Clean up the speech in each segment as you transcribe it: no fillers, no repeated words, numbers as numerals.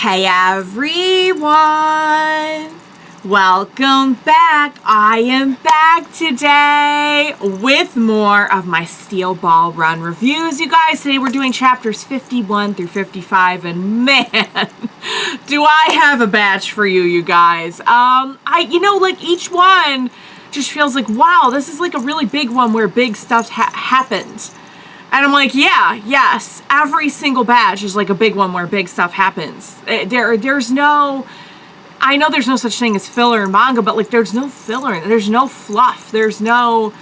Hey everyone! Welcome back! I am back today with more of my Steel Ball Run reviews. You guys, today we're doing chapters 51 through 55, and man, do I have a batch for you, you guys. Like each one just feels like, wow, this is like a really big one where big stuff happens. And I'm like, yes, every single batch is like a big one where big stuff happens. There's no, I know there's no such thing as filler in manga, but like there's no filler, there's no fluff, there's no,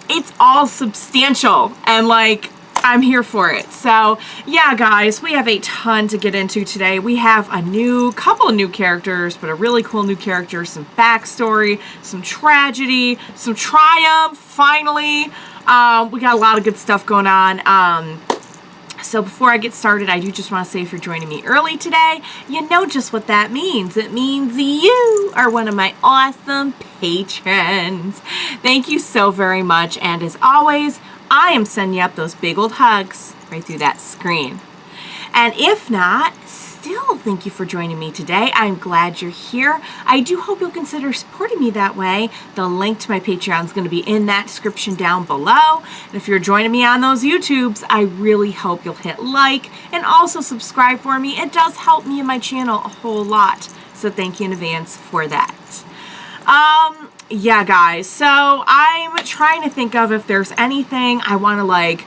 it's all substantial, and like, I'm here for it. So yeah, guys, we have a ton to get into today. We have a couple of new characters, but a really cool new character, some backstory, some tragedy, some triumph, finally. We got a lot of good stuff going on. So before I get started, I do just want to say, if you're joining me early today, you know just what that means. It means you are one of my awesome patrons. Thank you so very much. And as always, I am sending you up those big old hugs right through that screen. And if not, still thank you for joining me today. I'm glad you're here. I do hope you'll consider supporting me that way. The link to my Patreon is going to be in that description down below. And if you're joining me on those YouTubes, I really hope you'll hit like and also subscribe for me. It does help me and my channel a whole lot. So thank you in advance for that. Yeah, guys, so I'm trying to think of if there's anything I want to like,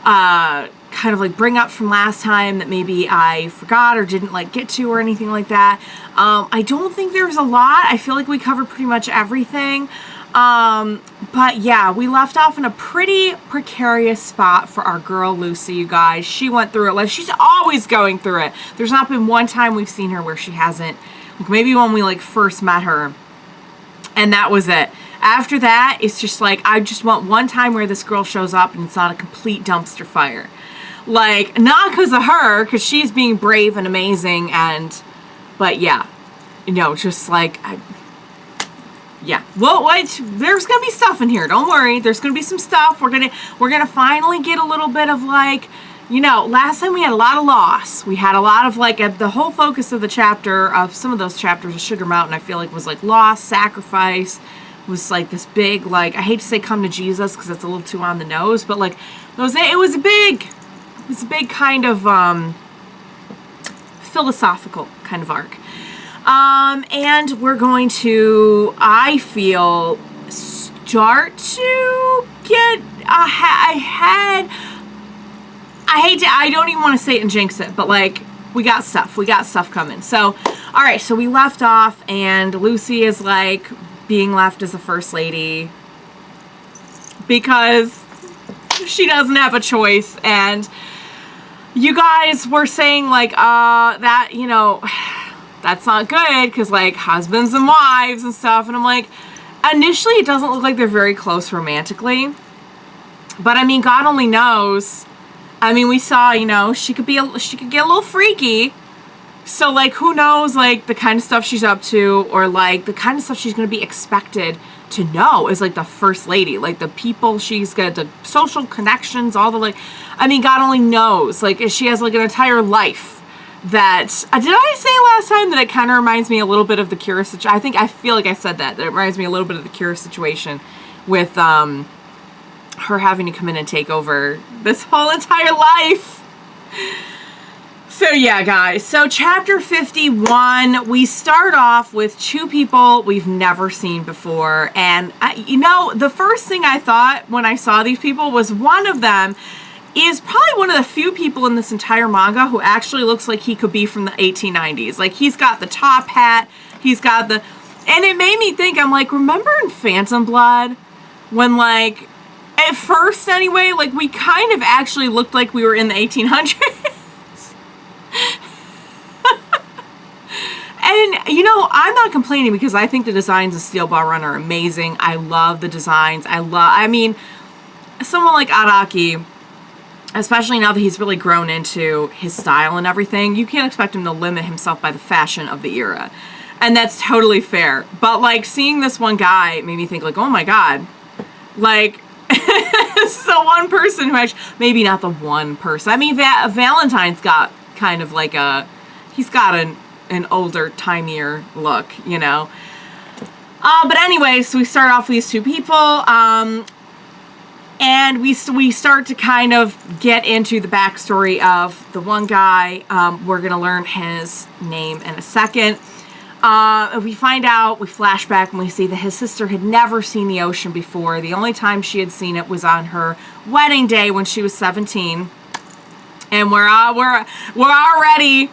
kind of like bring up from last time that maybe I forgot or didn't like get to or anything like that. I don't think there's a lot. I feel like we covered pretty much everything. But yeah, we left off in a pretty precarious spot for our girl Lucy, you guys. She went through it. Like, she's always going through it. There's not been one time we've seen her where she hasn't. Like, maybe when we like first met her, and that was it. After that, it's just like, I just want one time where this girl shows up and it's not a complete dumpster fire. Like, not because of her, because she's being brave and amazing, but yeah, you know, just like, yeah. Well, there's gonna be stuff in here. Don't worry. There's gonna be some stuff. We're gonna finally get a little bit of like, you know, last time we had a lot of loss. We had a lot of like, the whole focus of the chapter, of some of those chapters of Sugar Mountain, I feel like was like loss, sacrifice, was like this big, like, I hate to say come to Jesus because it's a little too on the nose, but like, it was a big kind of philosophical kind of arc. And we're going to, I feel, start to get ahead. I don't even want to say it and jinx it, but like, we got stuff coming. So, all right, so we left off and Lucy is like being left as a first lady because she doesn't have a choice. And you guys were saying like, that, you know, that's not good because like husbands and wives and stuff. And I'm like, initially it doesn't look like they're very close romantically, but I mean, God only knows. I mean, we saw, you know, she could get a little freaky. So like, who knows, like the kind of stuff she's up to, or like the kind of stuff she's going to be expected to know as like the first lady, like the people she's got, the social connections, all the like, I mean, God only knows, like she has like an entire life that, did I say last time that it kind of reminds me a little bit of the Kira situation? I feel like I said that it reminds me a little bit of the Kira situation with, her having to come in and take over this whole entire life. So yeah, guys, so chapter 51, we start off with two people we've never seen before. And you know, the first thing I thought when I saw these people was one of them is probably one of the few people in this entire manga who actually looks like he could be from the 1890s. Like, he's got the top hat, he's got the, and it made me think, I'm like, remember in Phantom Blood when like, at first anyway, like we kind of actually looked like we were in the 1800s. And, you know, I'm not complaining because I think the designs of Steel Ball Run are amazing. I love the designs. I mean, someone like Araki, especially now that he's really grown into his style and everything, you can't expect him to limit himself by the fashion of the era. And that's totally fair. But, like, seeing this one guy made me think, like, oh my God. Like, so one person who actually, maybe not the one person. I mean, Valentine's got kind of like a he's got an older, timier look, you know. But anyway, so we start off with these two people, and we start to kind of get into the backstory of the one guy. We're going to learn his name in a second. We find out, we flash back and we see that his sister had never seen the ocean before. The only time she had seen it was on her wedding day when she was 17. And we're already,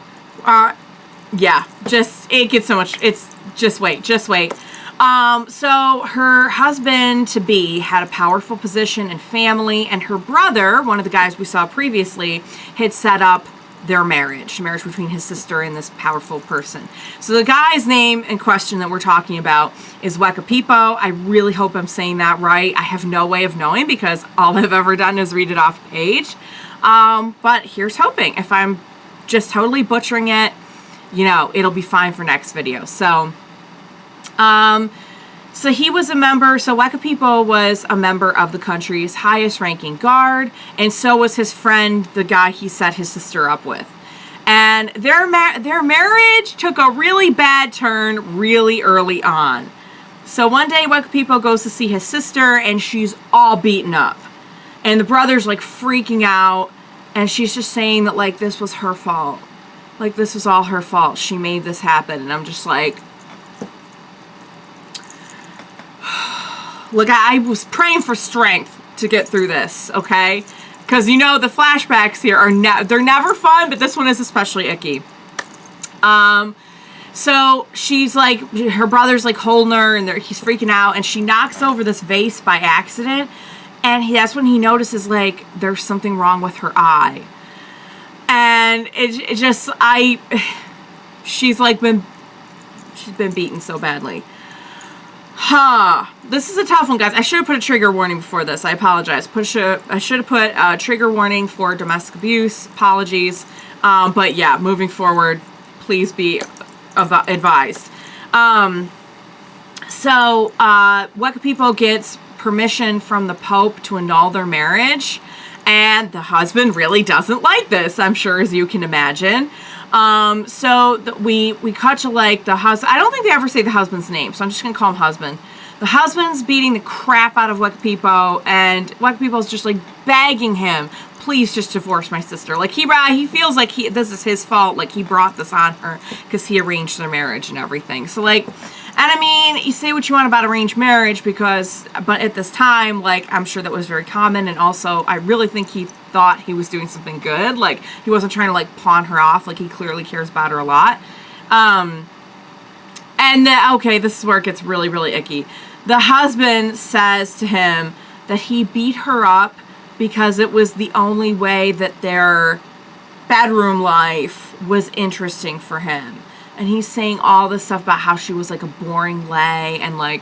yeah, it gets so much, it's, just wait. So her husband-to-be had a powerful position and family, and her brother, one of the guys we saw previously, had set up their marriage between his sister and this powerful person. So the guy's name in question that we're talking about is Wekapipo. I really hope I'm saying that right. I have no way of knowing because all I've ever done is read it off page. But here's hoping. If I'm just totally butchering it, you know, it'll be fine for next video. So he was a member, so Wekapipo was a member of the country's highest ranking guard, and so was his friend, the guy he set his sister up with. And their marriage took a really bad turn really early on. So one day Wekapipo goes to see his sister, and she's all beaten up. And the brother's like freaking out, and she's just saying that like this was her fault. Like this was all her fault. She made this happen. And I'm just like, look, I was praying for strength to get through this, okay? Because, you know, the flashbacks here are they're never fun, but this one is especially icky. So she's like, her brother's like holding her, and he's freaking out, and she knocks over this vase by accident, and that's when he notices, like, there's something wrong with her eye. And it just, she's been beaten so badly. This is a tough one, guys. I should have put a trigger warning before this. I apologize. I should have put a trigger warning for domestic abuse. Apologies. But yeah, moving forward, please be advised. So Wekapipo gets permission from the Pope to annul their marriage, and the husband really doesn't like this, I'm sure, as you can imagine. We cut to like the husband. I don't think they ever say the husband's name, so I'm just gonna call him husband. The husband's beating the crap out of Wekapipo, and Wekapipo's just like begging him, please just divorce my sister. Like he feels like this is his fault. Like he brought this on her because he arranged their marriage and everything. So like, and I mean, you say what you want about arranged marriage but at this time, like, I'm sure that was very common. And also, I really think he thought he was doing something good. Like, he wasn't trying to, like, pawn her off. Like, he clearly cares about her a lot. Okay, this is where it gets really, really icky. The husband says to him that he beat her up because it was the only way that their bedroom life was interesting for him. And he's saying all this stuff about how she was like a boring lay, and like,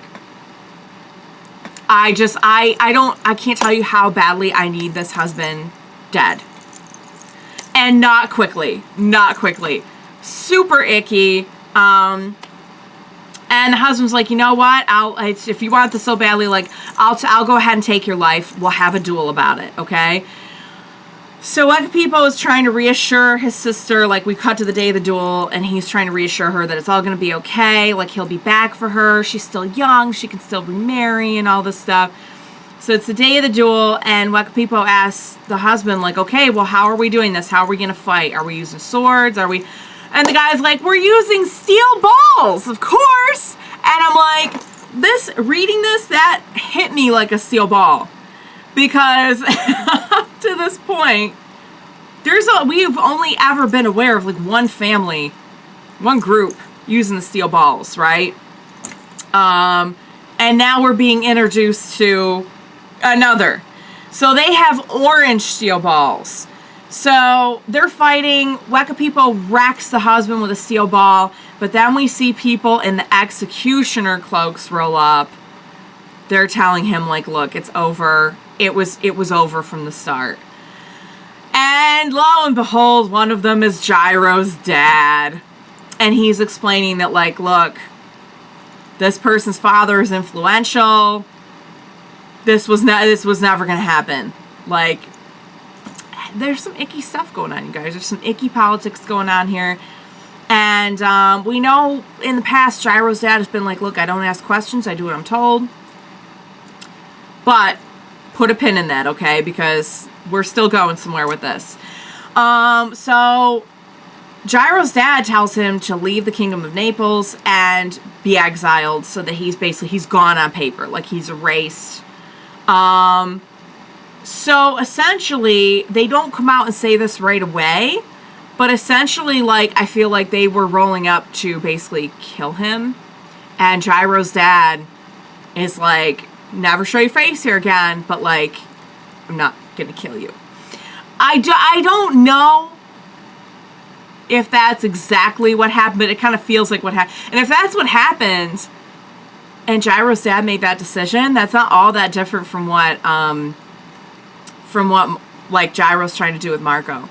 I can't tell you how badly I need this husband dead. And not quickly. Super icky. And the husband's like, you know what? If you want this so badly, like, I'll go ahead and take your life. We'll have a duel about it, okay? So Wekapipo is trying to reassure his sister, like, we cut to the day of the duel, and he's trying to reassure her that it's all going to be okay, like, he'll be back for her, she's still young, she can still remarry, and all this stuff. So it's the day of the duel, and Wekapipo asks the husband, like, okay, well, how are we doing this? How are we going to fight? Are we using swords? And the guy's like, we're using steel balls, of course! And I'm like, reading this, that hit me like a steel ball. Because up to this point, we've only ever been aware of like one family, one group using the steel balls, right? And now we're being introduced to another. So they have orange steel balls. So they're fighting. Wekapipo wrecks the husband with a steel ball, but then we see people in the executioner cloaks roll up. They're telling him, like, look, it's over. It was over from the start. And lo and behold, one of them is Gyro's dad. And he's explaining that, like, look, this person's father is influential. This was never going to happen. Like, there's some icky stuff going on, you guys. There's some icky politics going on here. And we know in the past, Gyro's dad has been like, look, I don't ask questions. I do what I'm told. But put a pin in that, okay? Because we're still going somewhere with this. So Gyro's dad tells him to leave the Kingdom of Naples and be exiled so that he's gone on paper. Like, he's erased. So essentially, they don't come out and say this right away. But essentially, like, I feel like they were rolling up to basically kill him. And Gyro's dad is like, never show your face here again, but, like, I'm not gonna kill you. I don't know if that's exactly what happened, but it kind of feels like what happened. And if that's what happened, and Gyro's dad made that decision, that's not all that different from what like, Gyro's trying to do with Marco.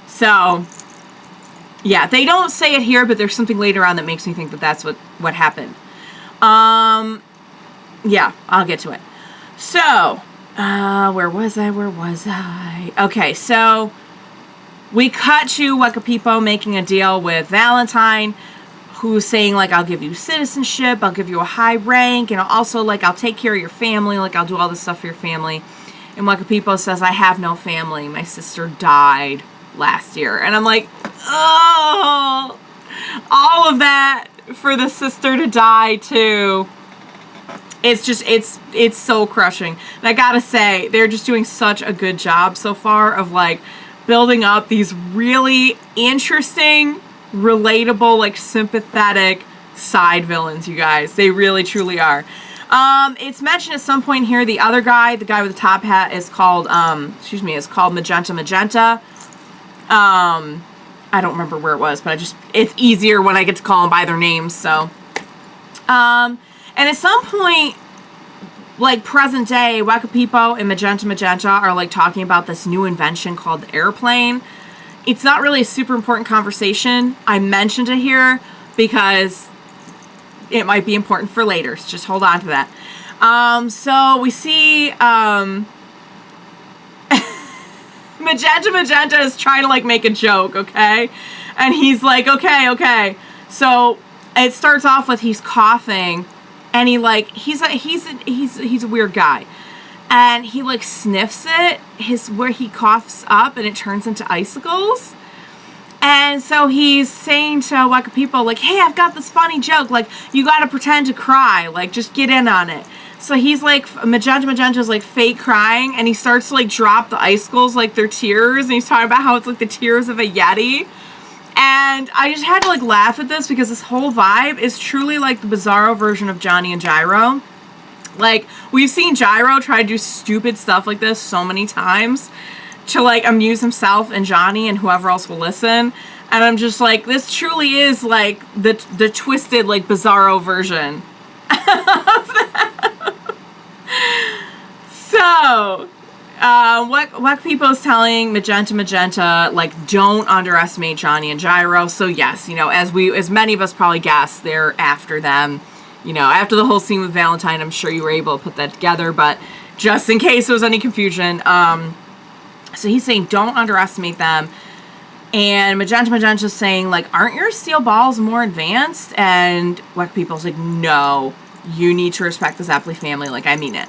So, yeah, they don't say it here, but there's something later on that makes me think that that's what happened. Yeah, I'll get to it. So, where was I? Okay, so we cut to Wekapipo making a deal with Valentine, who's saying, like, I'll give you citizenship, I'll give you a high rank, and also, like, I'll take care of your family, like, I'll do all this stuff for your family. And Wekapipo says, I have no family. My sister died last year. And I'm like, oh, all of that for the sister to die too. It's just, it's so crushing. And I gotta say, they're just doing such a good job so far of, like, building up these really interesting, relatable, like, sympathetic side villains, you guys. They really, truly are. It's mentioned at some point here, the other guy, the guy with the top hat, is called, is called Magenta Magenta. I don't remember where it was, but it's easier when I get to call them by their names, so. And at some point, like, present day, Wekapipo and Magenta Magenta are, like, talking about this new invention called the airplane. It's not really a super important conversation. I mentioned it here because it might be important for later, so just hold on to that. So we see, Magenta Magenta is trying to, like, make a joke, okay? And he's like, okay. So it starts off with he's coughing, and he, like, he's a weird guy. And he, like, sniffs it, where he coughs up, and it turns into icicles. And so he's saying to Wekapipo, like, hey, I've got this funny joke. Like, you gotta pretend to cry. Like, just get in on it. So he's, like, Magenta's, like, fake crying. And he starts to, like, drop the icicles like they're tears. And he's talking about how it's, like, the tears of a Yeti. And I just had to, like, laugh at this because this whole vibe is truly, like, the bizarro version of Johnny and Gyro. Like, we've seen Gyro try to do stupid stuff like this so many times to, like, amuse himself and Johnny and whoever else will listen. And I'm just like, this truly is, like, the twisted, like, bizarro version of that. So, Wekapipo's telling Magenta, like, don't underestimate Johnny and Gyro. So, yes, you know, as many of us probably guessed, they're after them. You know, after the whole scene with Valentine, I'm sure you were able to put that together. But just in case there was any confusion, so he's saying, don't underestimate them. And Magenta's saying, like, aren't your steel balls more advanced? And Wekapipo's like, no, you need to respect the Zeppeli family. Like, I mean it.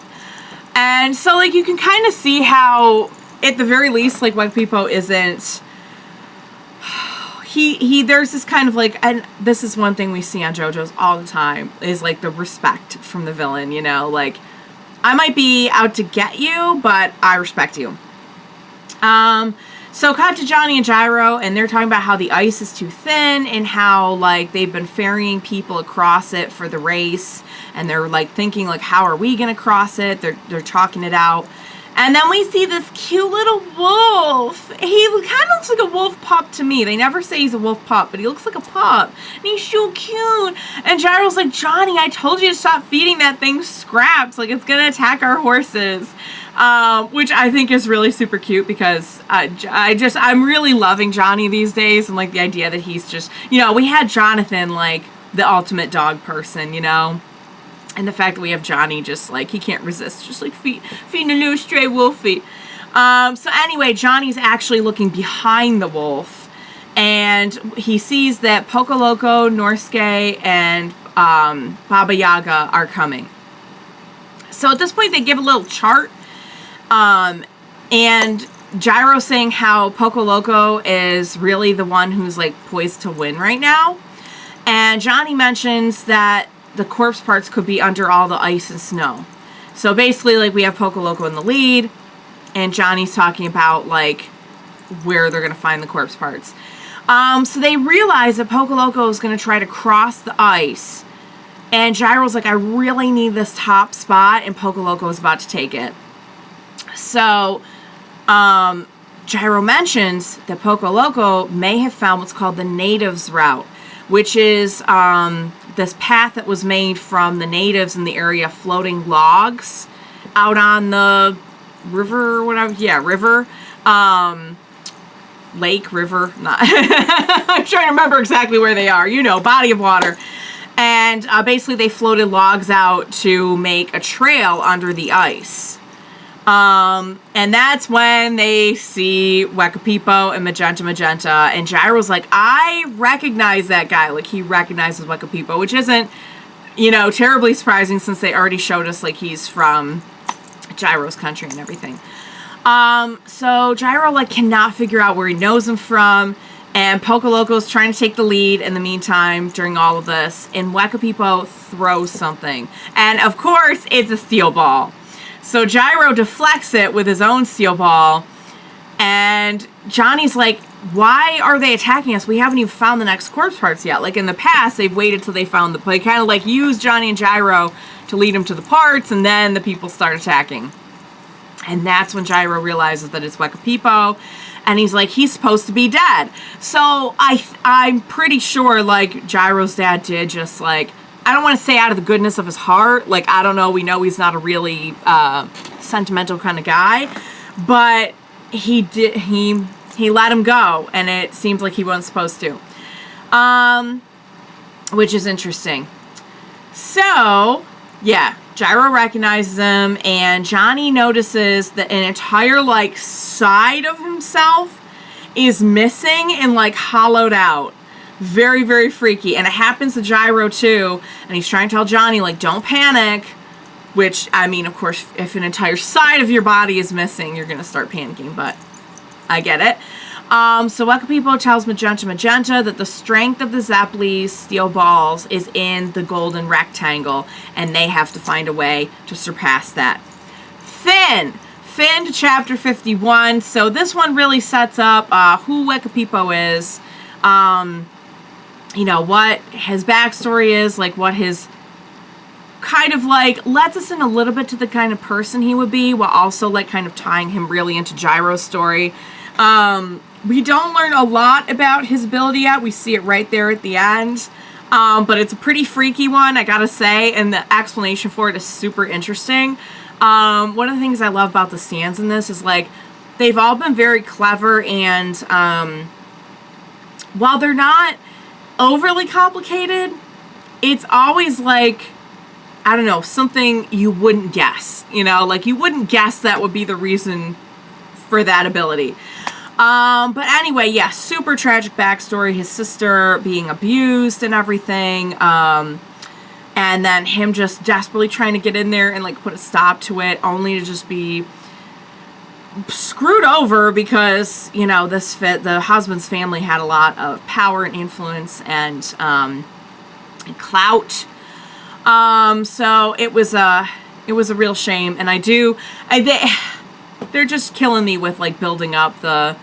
And so, like, you can kind of see how, at the very least, like, Wekapipo isn't, there's this kind of, like, and this is one thing we see on JoJo's all the time, is, like, the respect from the villain, you know? Like, I might be out to get you, but I respect you. So cut to Johnny and Gyro, and they're talking about how the ice is too thin, and how, like, they've been ferrying people across it for the race, and they're, like, thinking, like, how are we gonna cross it? They're talking it out. And then we see this cute little wolf. He kind of looks like a wolf pup to me. They never say he's a wolf pup, but he looks like a pup. And he's so cute. And Gyro's like, Johnny, I told you to stop feeding that thing scraps. Like, it's going to attack our horses. Which I think is really super cute because I'm really loving Johnny these days. And, like, the idea that he's just, you know, we had Jonathan, like, the ultimate dog person, you know. And the fact that we have Johnny just, like, he can't resist. Just, like, feeding a new stray wolfie. So, anyway, Johnny's actually looking behind the wolf. And he sees that Poco Loco, Norsuke, and Baba Yaga are coming. So at this point, they give a little chart. And Gyro saying how Poco Loco is really the one who's like poised to win right now. And Johnny mentions that the corpse parts could be under all the ice and snow. So basically, like, we have Poco Loco in the lead, and Johnny's talking about, like, where they're going to find the corpse parts. So they realize that Poco Loco is going to try to cross the ice. And Gyro's like, I really need this top spot, and Poco Loco is about to take it. So, Gyro mentions that Poco Loco may have found what's called the natives route, which is this path that was made from the natives in the area floating logs out on the river or whatever. Yeah, river. Lake, river. Not I'm trying to remember exactly where they are. You know, body of water. And basically they floated logs out to make a trail under the ice. And that's when they see Wekapipo and Magenta Magenta, and Gyro's like, I recognize that guy. Like, he recognizes Wekapipo, which isn't, you know, terribly surprising since they already showed us, like, he's from Gyro's country and everything. So Gyro, like, cannot figure out where he knows him from, and Poco Loco's trying to take the lead in the meantime during all of this, and Wekapipo throws something. And, of course, it's a steel ball. So Gyro deflects it with his own steel ball, and Johnny's like, why are they attacking us? We haven't even found the next corpse parts yet. Like, in the past, they've waited till they found the... They kind of, like, used Johnny and Gyro to lead them to the parts, and then the people start attacking. And that's when Gyro realizes that it's Wekapipo, and he's like, he's supposed to be dead. So I'm pretty sure, like, Gyro's dad did just, like... I don't want to say out of the goodness of his heart. Like, I don't know. We know he's not a really sentimental kind of guy. But he did. He let him go. And it seems like he wasn't supposed to. Which is interesting. So, yeah. Gyro recognizes him. And Johnny notices that an entire, like, side of himself is missing and, like, hollowed out. Very, very freaky. And it happens to Gyro, too. And he's trying to tell Johnny, like, don't panic. Which, I mean, of course, if an entire side of your body is missing, you're going to start panicking. But I get it. So Wekapipo tells Magenta Magenta that the strength of the Zeppelin's steel balls is in the golden rectangle. And they have to find a way to surpass that. Finn to chapter 51. So this one really sets up who Wekapipo is. You know, what his backstory is, like, what his kind of, like, lets us in a little bit to the kind of person he would be, while also, like, kind of tying him really into Gyro's story. We don't learn a lot about his ability yet. We see it right there at the end. But it's a pretty freaky one, I gotta say, and the explanation for it is super interesting. One of the things I love about the stands in this is, like, they've all been very clever, and while they're not overly complicated, it's always like, I don't know, something you wouldn't guess, you know, like, you wouldn't guess that would be the reason for that ability. But anyway, yeah, super tragic backstory, his sister being abused and everything, and then him just desperately trying to get in there and, like, put a stop to it, only to just be screwed over because, you know, the husband's family had a lot of power and influence and clout. So it was a real shame, and they're just killing me with, like, building up the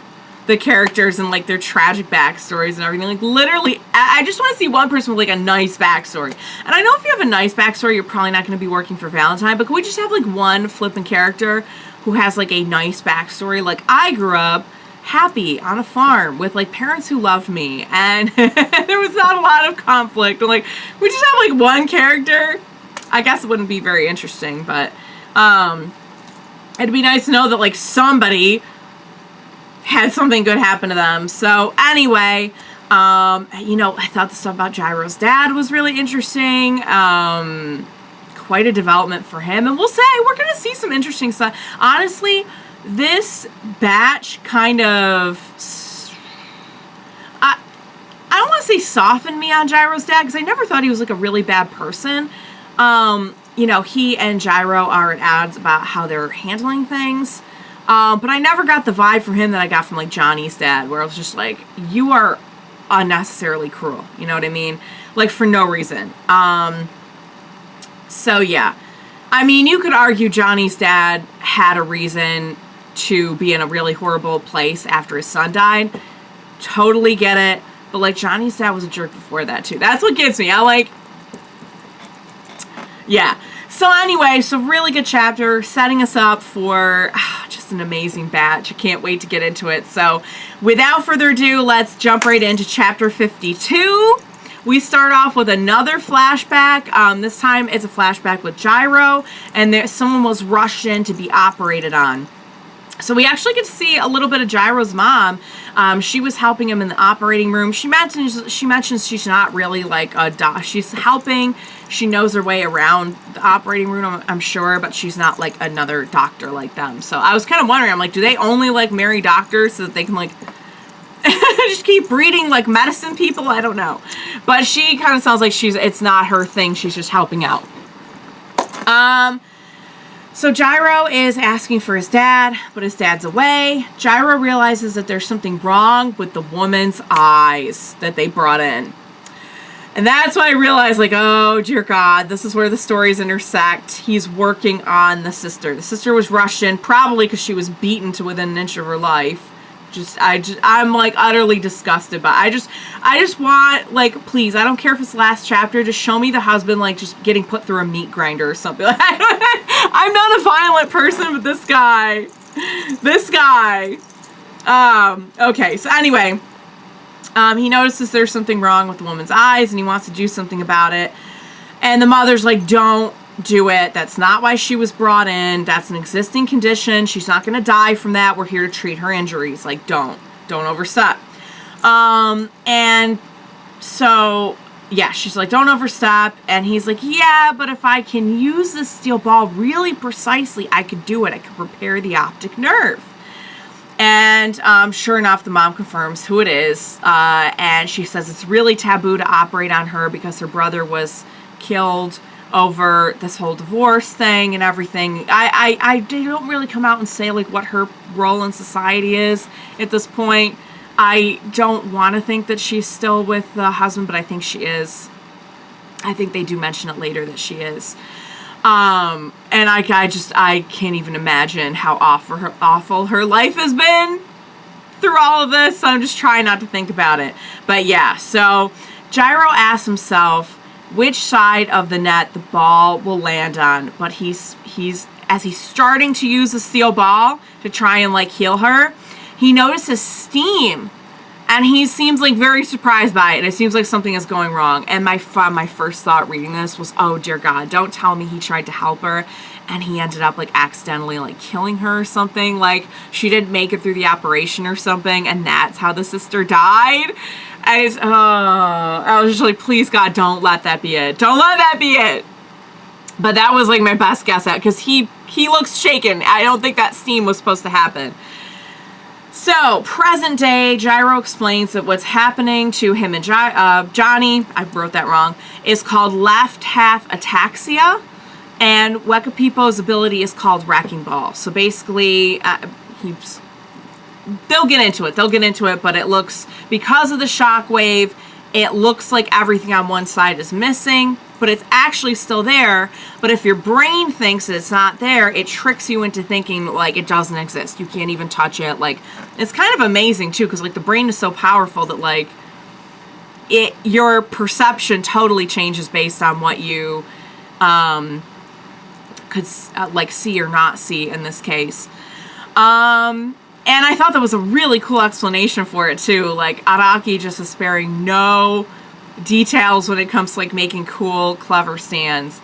characters and, like, their tragic backstories and everything. Like, literally, I just want to see one person with, like, a nice backstory. And I know if you have a nice backstory, you're probably not going to be working for Valentine, but can we just have, like, one flippin' character who has, like, a nice backstory? Like, I grew up happy on a farm with, like, parents who loved me, and there was not a lot of conflict. Like, we just have, like, one character. I guess it wouldn't be very interesting, but it'd be nice to know that, like, somebody had something good happen to them. So anyway, you know, I thought the stuff about Gyro's dad was really interesting. Quite a development for him, and we'll say we're gonna see some interesting stuff. Honestly, this batch kind of, to say softened me on Gyro's dad, because I never thought he was like a really bad person. You know, he and Gyro are at odds about how they're handling things. But I never got the vibe from him that I got from like Johnny's dad, where I was just like, you are unnecessarily cruel. You know what I mean? Like for no reason. So yeah. I mean, you could argue Johnny's dad had a reason to be in a really horrible place after his son died. Totally get it. But like Johnny's dad was a jerk before that too. That's what gets me. I like, yeah. So anyway, so really good chapter, setting us up for just an amazing batch. I can't wait to get into it. So without further ado, let's jump right into chapter 52. We start off with another flashback. This time it's a flashback with Gyro, and someone was rushed in to be operated on. So we actually get to see a little bit of Gyro's mom. She was helping him in the operating room. She mentions she's not really like a doc. She's helping. She knows her way around the operating room, I'm sure, but she's not like another doctor like them. So I was kind of wondering, I'm like, do they only like marry doctors so that they can like just keep breeding like medicine people? I don't know. But she kind of sounds like it's not her thing. She's just helping out. So Gyro is asking for his dad, but his dad's away. Gyro realizes that there's something wrong with the woman's eyes that they brought in. And that's why I realized, like, oh, dear God, this is where the stories intersect. He's working on the sister. The sister was rushed in, probably because she was beaten to within an inch of her life. I'm like utterly disgusted. But I just want, like, please, I don't care if it's the last chapter, just show me the husband, like, just getting put through a meat grinder or something. I'm not a violent person, but this guy. Okay, so anyway, he notices there's something wrong with the woman's eyes, and he wants to do something about it. And the mother's like, don't do it. That's not why she was brought in. That's an existing condition. She's not going to die from that. We're here to treat her injuries. Like, don't overstep. And so, yeah, she's like, don't overstep. And he's like, yeah, but if I can use this steel ball really precisely, I could do it. I could repair the optic nerve. And sure enough, the mom confirms who it is. And she says it's really taboo to operate on her because her brother was killed over this whole divorce thing and everything. They don't really come out and say like what her role in society is at this point. I don't want to think that she's still with the husband, but I think she is. I think they do mention it later that she is. And I can't even imagine how awful her life has been through all of this. So I'm just trying not to think about it. But yeah, so Gyro asks himself which side of the net the ball will land on. But he's as he's starting to use the steel ball to try and like heal her, he notices steam. And he seems like very surprised by it. It seems like something is going wrong. And my first thought reading this was, oh dear God, don't tell me he tried to help her and he ended up like accidentally like killing her or something. Like she didn't make it through the operation or something, and that's how the sister died. And I was just like, please God, don't let that be it. Don't let that be it. But that was like my best guess at, because he looks shaken. I don't think that steam was supposed to happen. So, present day, Gyro explains that what's happening to him and Johnny, I wrote that wrong, is called left half ataxia, and Wekapipo's ability is called wrecking ball. So basically, they'll get into it, but it looks, because of the shockwave, it looks like everything on one side is missing, but it's actually still there. But if your brain thinks it's not there, it tricks you into thinking like it doesn't exist. You can't even touch it. Like, it's kind of amazing too, because like the brain is so powerful that like your perception totally changes based on what you could like see or not see in this case. And I thought that was a really cool explanation for it too. Like Araki just is sparing no details when it comes to like making cool, clever stands.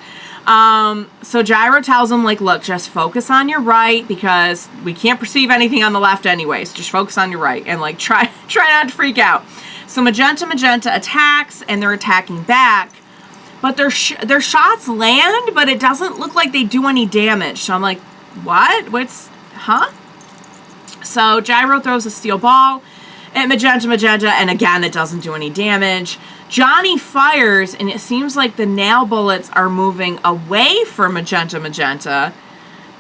So Gyro tells him like, look, just focus on your right because we can't perceive anything on the left anyways. Just focus on your right and like try not to freak out. So Magenta attacks and they're attacking back, but their shots land, but it doesn't look like they do any damage. So I'm like, what? Huh? So Gyro throws a steel ball at Magenta Magenta, and again, it doesn't do any damage. Johnny fires, and it seems like the nail bullets are moving away from Magenta Magenta.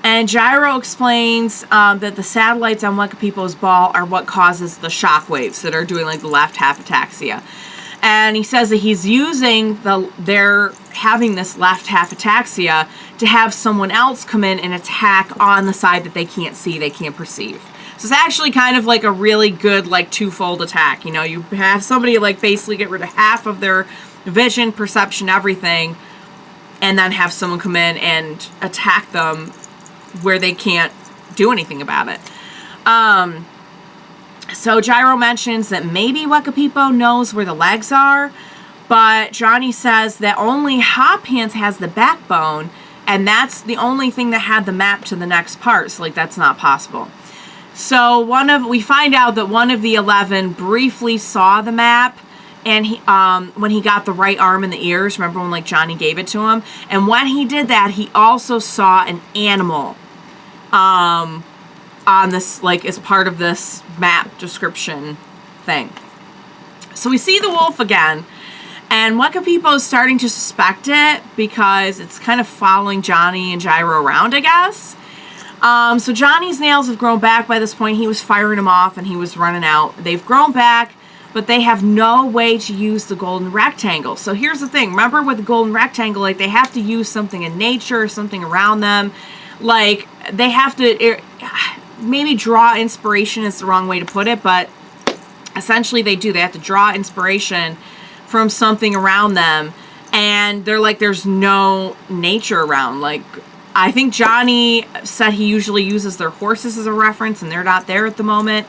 And Gyro explains that the satellites on Wekapipo's ball are what causes the shockwaves that are doing like the left half ataxia. And he says that he's using they're having this left half ataxia to have someone else come in and attack on the side that they can't see, they can't perceive. So it's actually kind of like a really good like twofold attack. You know, you have somebody like basically get rid of half of their vision, perception, everything, and then have someone come in and attack them where they can't do anything about it. So Gyro mentions that maybe Wekapipo knows where the legs are, but Johnny says that only Hot Pants has the backbone, and that's the only thing that had the map to the next part, so like that's not possible. So we find out that one of the 11 briefly saw the map, and he when he got the right arm in the ears, remember when like Johnny gave it to him? And when he did that, he also saw an animal on this, like, as part of this map description thing. So we see the wolf again, and Wekapipo is starting to suspect it because it's kind of following Johnny and Gyro around, I guess. So Johnny's nails have grown back by this point. He was firing them off and he was running out. They've grown back, but they have no way to use the golden rectangle. So here's the thing. Remember with the golden rectangle, like, they have to use something in nature or something around them. Like, they have to... maybe draw inspiration is the wrong way to put it, but essentially they do. They have to draw inspiration from something around them, and they're like, there's no nature around. Like, I think Johnny said he usually uses their horses as a reference, and they're not there at the moment.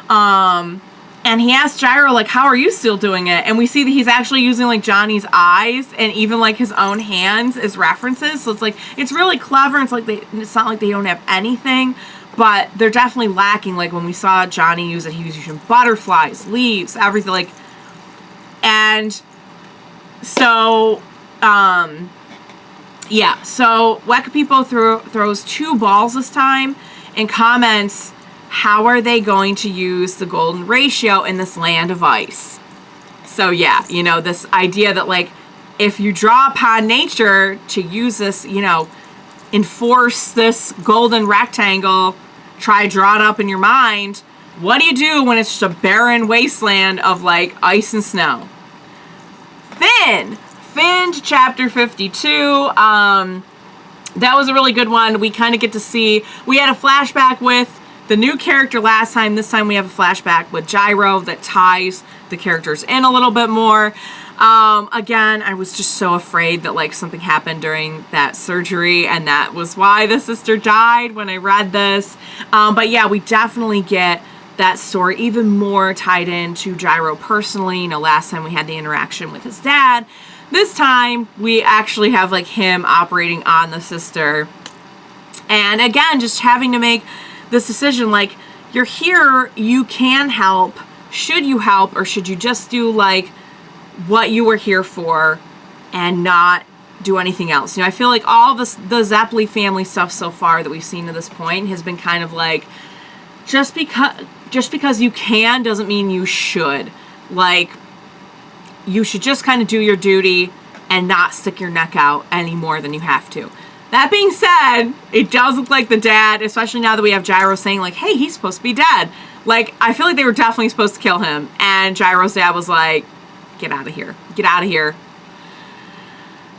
And he asked Gyro, like, how are you still doing it? And we see that he's actually using, like, Johnny's eyes and even, like, his own hands as references. So it's, like, it's really clever. It's like it's not like they don't have anything, but they're definitely lacking. Like, when we saw Johnny use it, he was using butterflies, leaves, everything, like, and so, yeah, so Wekapipo throws 2 balls this time and comments, how are they going to use the golden ratio in this land of ice? So yeah, you know, this idea that, like, if you draw upon nature to use this, you know, enforce this golden rectangle, try to draw it up in your mind, what do you do when it's just a barren wasteland of, like, ice and snow? Finn to chapter 52. That was a really good one. We kind of get to see, we had a flashback with the new character last time. This time we have a flashback with Gyro that ties the characters in a little bit more. Again, I was just so afraid that, like, something happened during that surgery, and that was why the sister died when I read this. But yeah, we definitely get that story even more tied in to Gyro personally. You know, last time we had the interaction with his dad. This time we actually have, like, him operating on the sister. And again, just having to make this decision, like, you're here, you can help. Should you help, or should you just do, like, what you were here for and not do anything else? You know, I feel like all this, the Zeppeli family stuff so far that we've seen to this point has been kind of like, just because you can doesn't mean you should. Like, you should just kind of do your duty and not stick your neck out any more than you have to. That being said, it does look like the dad, especially now that we have Gyro saying, like, hey, he's supposed to be dead. Like, I feel like they were definitely supposed to kill him. And Gyro's dad was like, get out of here. Get out of here.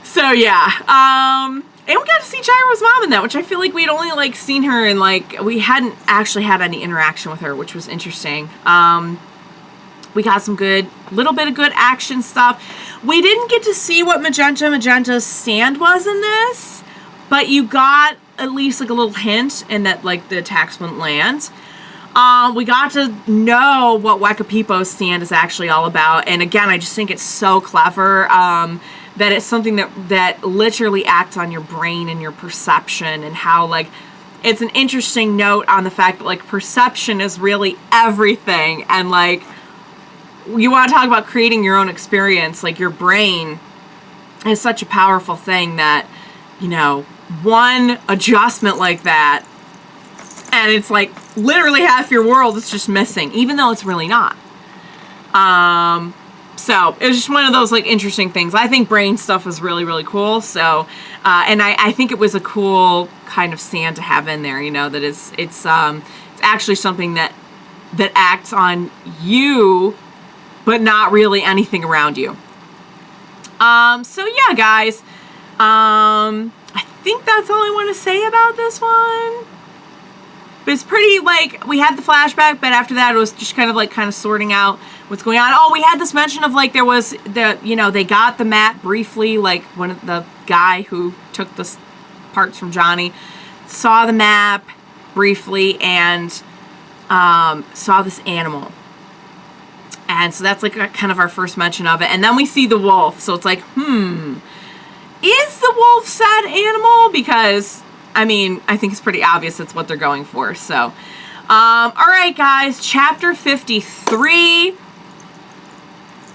So, yeah. And we got to see Gyro's mom in that, which I feel like we'd only, like, seen her and, like, we hadn't actually had any interaction with her, which was interesting. We got some little bit of good action stuff. We didn't get to see what Magenta Magenta's stand was in this, but you got at least, like, a little hint in that, like, the attacks wouldn't land. We got to know what Wekapipo's stand is actually all about. And again, I just think it's so clever that it's something that literally acts on your brain and your perception, and how, like, it's an interesting note on the fact that, like, perception is really everything. And, like, you want to talk about creating your own experience, like, your brain is such a powerful thing that, you know, one adjustment like that, and it's like literally half your world is just missing, even though it's really not. So it was just one of those like interesting things. I think brain stuff was really, really cool. So, and I think it was a cool kind of stand to have in there, you know, that it's actually something that acts on you, but not really anything around you. So yeah, guys, I think that's all I want to say about this one. But it's pretty, like, we had the flashback, but after that it was just kind of sorting out what's going on. Oh, we had this mention of, like, there was the, you know, they got the map briefly, like, one of the guy who took the parts from Johnny saw the map briefly and saw this animal. And so that's, like, kind of our first mention of it. And then we see the wolf, so it's like, is the wolf said animal? Because, I mean, I think it's pretty obvious it's what they're going for. So, all right, guys, chapter 53.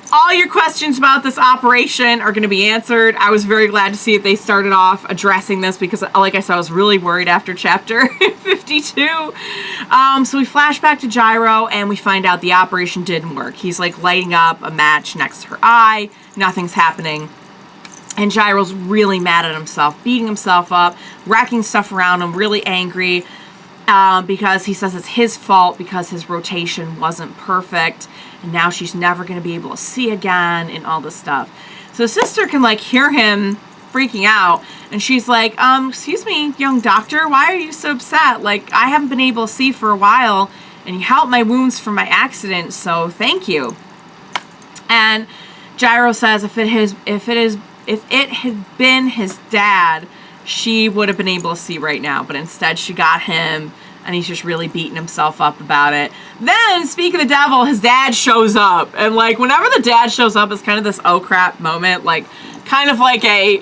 All your questions about this operation are going to be answered. I was very glad to see that they started off addressing this because, like I said, I was really worried after chapter 52. So we flash back to Gyro and we find out the operation didn't work. He's like lighting up a match next to her eye. Nothing's happening. And Gyro's really mad at himself, beating himself up, wrecking stuff around him, really angry because he says it's his fault because his rotation wasn't perfect. And now she's never going to be able to see again and all this stuff. So his sister can, like, hear him freaking out. And she's like, excuse me, young doctor, why are you so upset? Like, I haven't been able to see for a while. And you helped my wounds from my accident, so thank you. And Gyro says if it had been his dad, she would have been able to see right now. But instead, she got him, and he's just really beating himself up about it. Then, speak of the devil, his dad shows up. And, like, whenever the dad shows up, it's kind of this oh crap moment. Like, kind of like a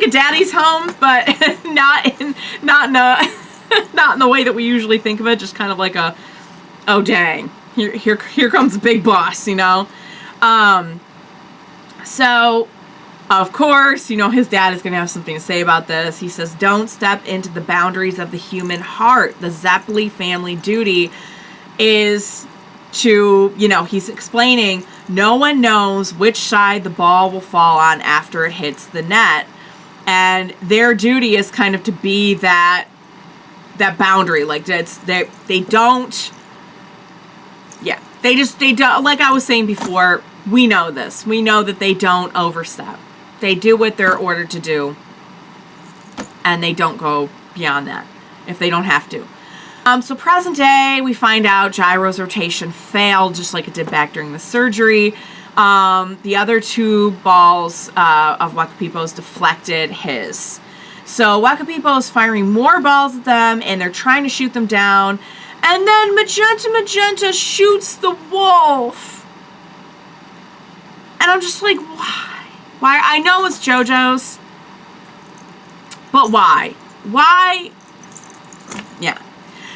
daddy's home, but not in the way that we usually think of it. Just kind of like a, oh dang, here comes the big boss, you know? So, of course, you know, his dad is going to have something to say about this. He says, don't step into the boundaries of the human heart. The Zeppeli family duty is to, you know, he's explaining, no one knows which side the ball will fall on after it hits the net. And their duty is kind of to be that boundary. Like, they don't, like I was saying before, we know this. We know that they don't overstep. They do what they're ordered to do, and they don't go beyond that if they don't have to. So present day, we find out Gyro's rotation failed, just like it did back during the surgery. The other two balls of Wekapipo's deflected his. So Wekapipo is firing more balls at them, and they're trying to shoot them down. And then Magenta shoots the wolf. And I'm just like, why? Why? I know it's Jojo's, but why? Why? Yeah.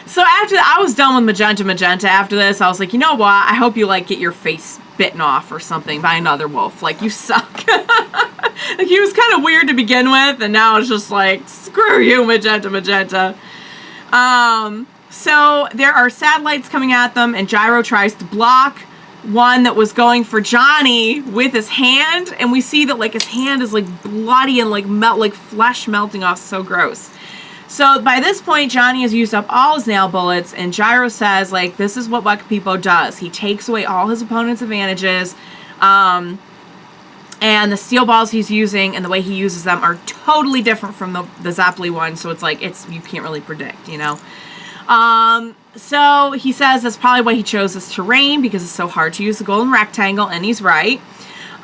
So after I was done with Magenta after this, I was like, you know what? I hope you, like, get your face bitten off or something by another wolf. Like, you suck. Like, he was kind of weird to begin with, and now it's just like, screw you, Magenta. So there are satellites coming at them, and Gyro tries to block one that was going for Johnny with his hand, and we see that, like, his hand is, like, bloody and, like, flesh melting off. So gross. So by this point, Johnny has used up all his nail bullets, and Gyro says, like, this is what Wekapipo does. He takes away all his opponent's advantages, and the steel balls he's using and the way he uses them are totally different from the Zeppeli one, so it's like, you can't really predict, you know? So he says that's probably why he chose this terrain, because it's so hard to use the golden rectangle, and he's right.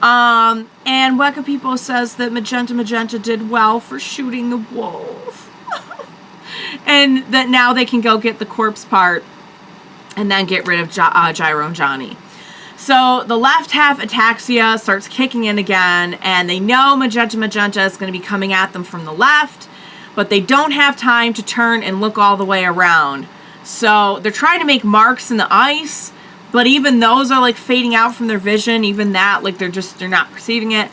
And Wekapipo says that Magenta did well for shooting the wolf. And that now they can go get the corpse part and then get rid of Gyro and Johnny. So the left half ataxia starts kicking in again, and they know Magenta is going to be coming at them from the left, but they don't have time to turn and look all the way around. So they're trying to make marks in the ice, but even those are, like, fading out from their vision. Even that, like, they're not perceiving it.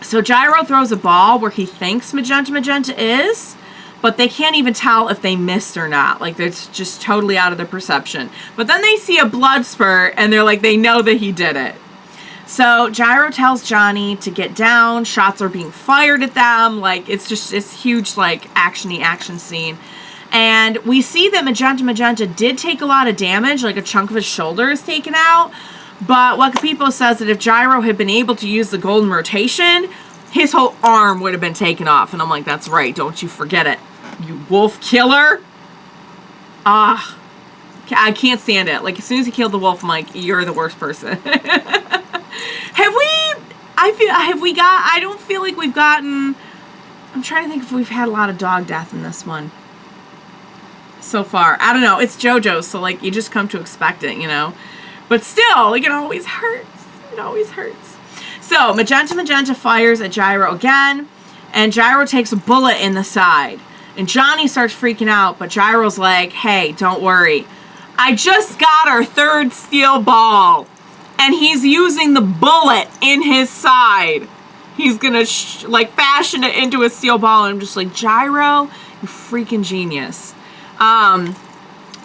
So Gyro throws a ball where he thinks Magenta is, but they can't even tell if they missed or not. Like, it's just totally out of their perception. But then they see a blood spurt, and they're like, they know that he did it. So Gyro tells Johnny to get down. Shots are being fired at them. Like, it's just this huge, like, action-y action scene. And we see that Magenta Magenta did take a lot of damage. Like, a chunk of his shoulder is taken out. But Wekapipo says that if Gyro had been able to use the golden rotation, his whole arm would have been taken off. And I'm like, that's right. Don't you forget it. You wolf killer. I can't stand it. Like, as soon as he killed the wolf, I'm like, you're the worst person. I don't feel like we've gotten, I'm trying to think if we've had a lot of dog death in this one so far. I don't know. It's Jojo, so, like, you just come to expect it, you know? But still, like, it always hurts. It always hurts. So, Magenta Magenta fires at Gyro again, and Gyro takes a bullet in the side. And Johnny starts freaking out, but Gyro's like, hey, don't worry. I just got our third steel ball. And he's using the bullet in his side. He's gonna, like, fashion it into a steel ball. And I'm just like, Gyro, you freaking genius.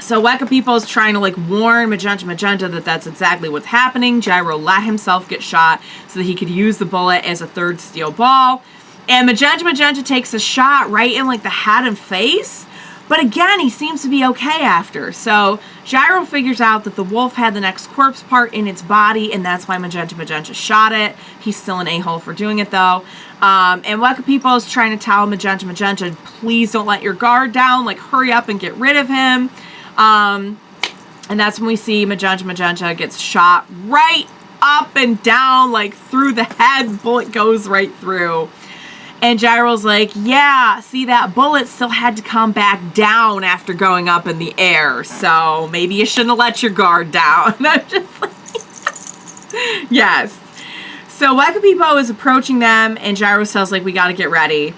So Wekapipo's trying to, like, warn Magenta Magenta that that's exactly what's happening. Gyro let himself get shot so that he could use the bullet as a third steel ball. And Magenta Magenta takes a shot right in, like, the head and face. But again, he seems to be okay after. So Gyro figures out that the wolf had the next corpse part in its body, and that's why Magenta Magenta shot it. He's still an a-hole for doing it, though. And Wekapipo is trying to tell Magenta Magenta, please don't let your guard down. Like, hurry up and get rid of him. And that's when we see Magenta Magenta gets shot right up and down, like, through the head. Bullet goes right through. And Gyro's like, yeah, see, that bullet still had to come back down after going up in the air. So maybe you shouldn't have let your guard down. I'm just like, yes. So Wekapipo is approaching them, and Gyro says, like, we got to get ready.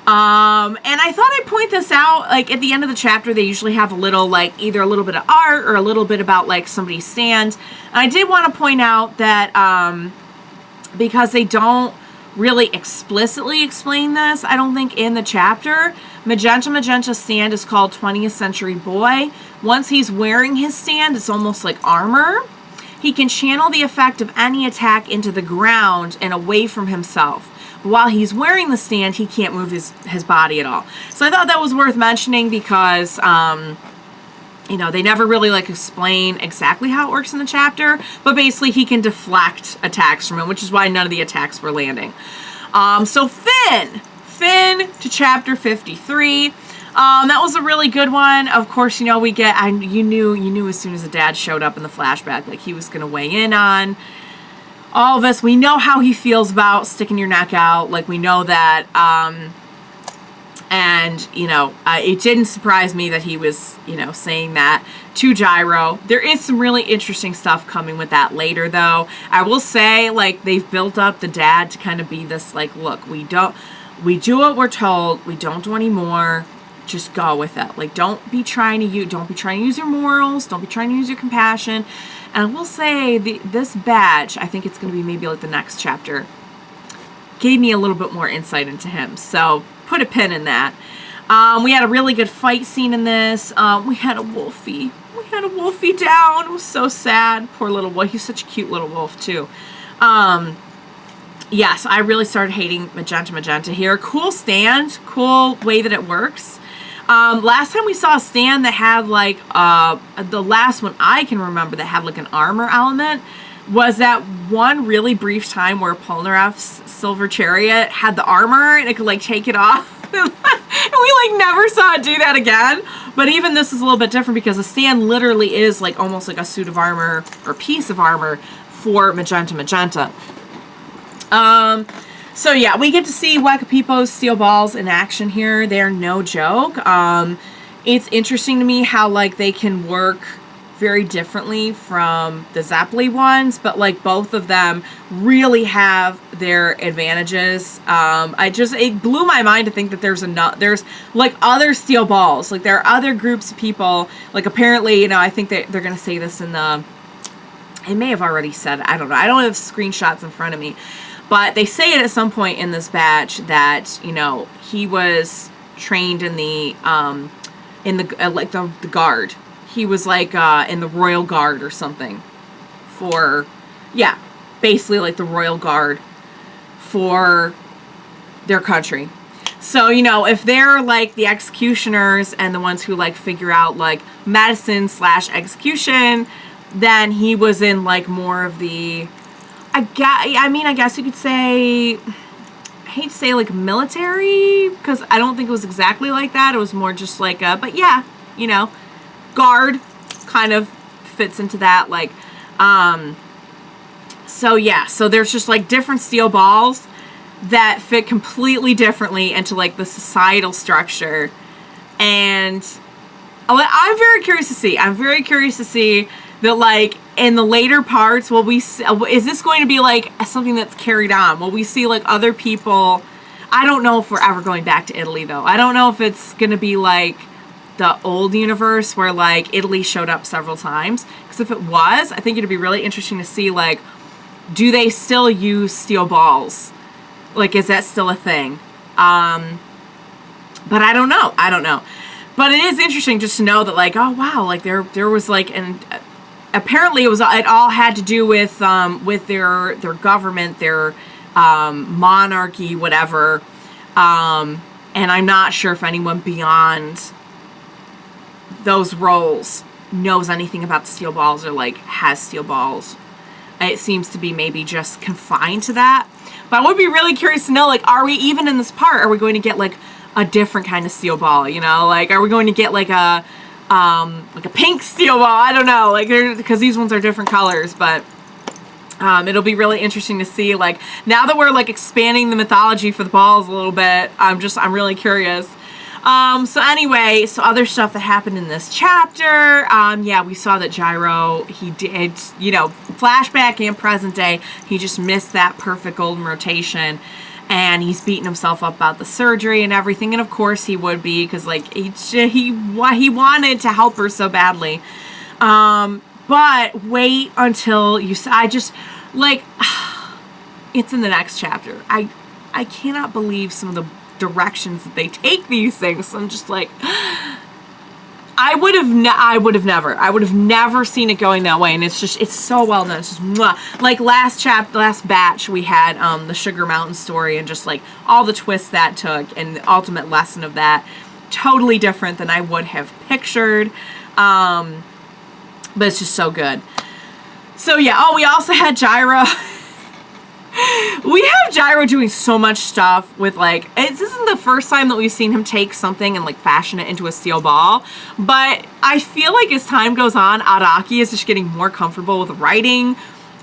And I thought I'd point this out. Like, at the end of the chapter, they usually have a little, like, either a little bit of art or a little bit about, like, somebody's stand. And I did want to point out that because they don't really explicitly explain this, I don't think, in the chapter, Magenta Magenta's stand is called 20th Century Boy. Once he's wearing his stand, it's almost like armor. He can channel the effect of any attack into the ground and away from himself. While he's wearing the stand, he can't move his body at all. So I thought that was worth mentioning because, you know, they never really, like, explain exactly how it works in the chapter, but basically he can deflect attacks from him, which is why none of the attacks were landing. So Finn to chapter 53. That was a really good one. Of course, you know, we get, you knew as soon as the dad showed up in the flashback, like, he was going to weigh in on all of us. We know how he feels about sticking your neck out. Like, we know that, and, you know, it didn't surprise me that he was, you know, saying that to Gyro. There is some really interesting stuff coming with that later, though. I will say, like, they've built up the dad to kind of be this, like, look, we do what we're told. We don't do any more. Just go with it. Like, don't be trying to use your morals. Don't be trying to use your compassion. And I will say, this batch, I think it's going to be maybe like the next chapter, gave me a little bit more insight into him. So put a pin in that. We had a really good fight scene in this. We had a wolfie. We had a wolfie down. It was so sad. Poor little wolf. He's such a cute little wolf, too. Yes, I really started hating Magenta Magenta here. Cool stand. Cool way that it works. Last time we saw a stand that had, like, the last one I can remember that had, like, an armor element was that one really brief time where Polnareff's Silver Chariot had the armor and it could, like, take it off. And we, like, never saw it do that again. But even this is a little bit different because the stand literally is, like, almost like a suit of armor or piece of armor for Magenta Magenta. So yeah, we get to see Wekapipo's steel balls in action here. They're no joke. It's interesting to me how, like, they can work very differently from the Zeppeli ones, but, like, both of them really have their advantages. It blew my mind to think that there's like other steel balls. Like, there are other groups of people. Like, apparently, you know, I think they're going to say this in the, I may have already said it. I don't know. I don't have screenshots in front of me. But they say it at some point in this batch that, you know, he was trained in the like the guard. He was like in the royal guard or something for, yeah, basically like the royal guard for their country. So, you know, if they're like the executioners and the ones who like figure out like medicine / execution, then he was in like more of the, I guess you could say, I hate to say like military, because I don't think it was exactly like that. It was more just like a, but yeah, you know, guard kind of fits into that. Like, so yeah, so there's just like different steel balls that fit completely differently into like the societal structure. And I'm very curious to see. I'm very curious to see that, like, in the later parts, will we see, is this going to be like something that's carried on? Will we see like other people? I don't know if we're ever going back to Italy though. I don't know if it's going to be like the old universe where like Italy showed up several times. Because if it was, I think it'd be really interesting to see, like, do they still use steel balls? Like, is that still a thing? But I don't know. I don't know. But it is interesting just to know that, like, oh wow, like there was like, and apparently it all had to do with their government, their monarchy, whatever. And I'm not sure if anyone beyond those roles knows anything about the steel balls or like has steel balls. It seems to be maybe just confined to that. But I would be really curious to know, like, are we even in this part? Are we going to get like a different kind of steel ball? You know, like, are we going to get like a pink steel ball? I don't know, like, because these ones are different colors. But it'll be really interesting to see. Like, now that we're like expanding the mythology for the balls a little bit, I'm really curious. So anyway, so other stuff that happened in this chapter, yeah, we saw that Gyro, he did, you know, flashback and present day, he just missed that perfect golden rotation, and he's beating himself up about the surgery and everything, and of course he would be, because, like, he wanted to help her so badly, but wait until I just, like, it's in the next chapter. I cannot believe some of the directions that they take these things. So I'm just like, I would have never seen it going that way. And it's so well done. It's just mwah. Like last batch we had the Sugar Mountain story, and just like all the twists that took, and the ultimate lesson of that, totally different than I would have pictured. But it's just so good. So yeah, oh, we also had Gyro. We have Gyro doing so much stuff with, like, this isn't the first time that we've seen him take something and like fashion it into a steel ball, but I feel like as time goes on, Araki is just getting more comfortable with writing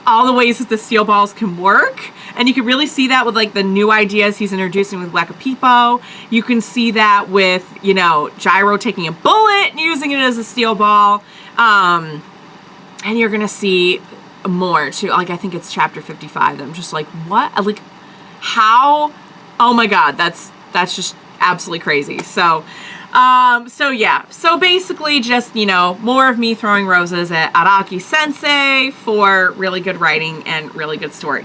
all the ways that the steel balls can work, and you can really see that with like the new ideas he's introducing with Wekapipo. You can see that with, you know, Gyro taking a bullet and using it as a steel ball, and you're gonna see more too. Like, I think it's chapter 55. I'm just like, what? Like, how? Oh my god, that's just absolutely crazy. So yeah. So basically, just, you know, more of me throwing roses at Araki Sensei for really good writing and really good story.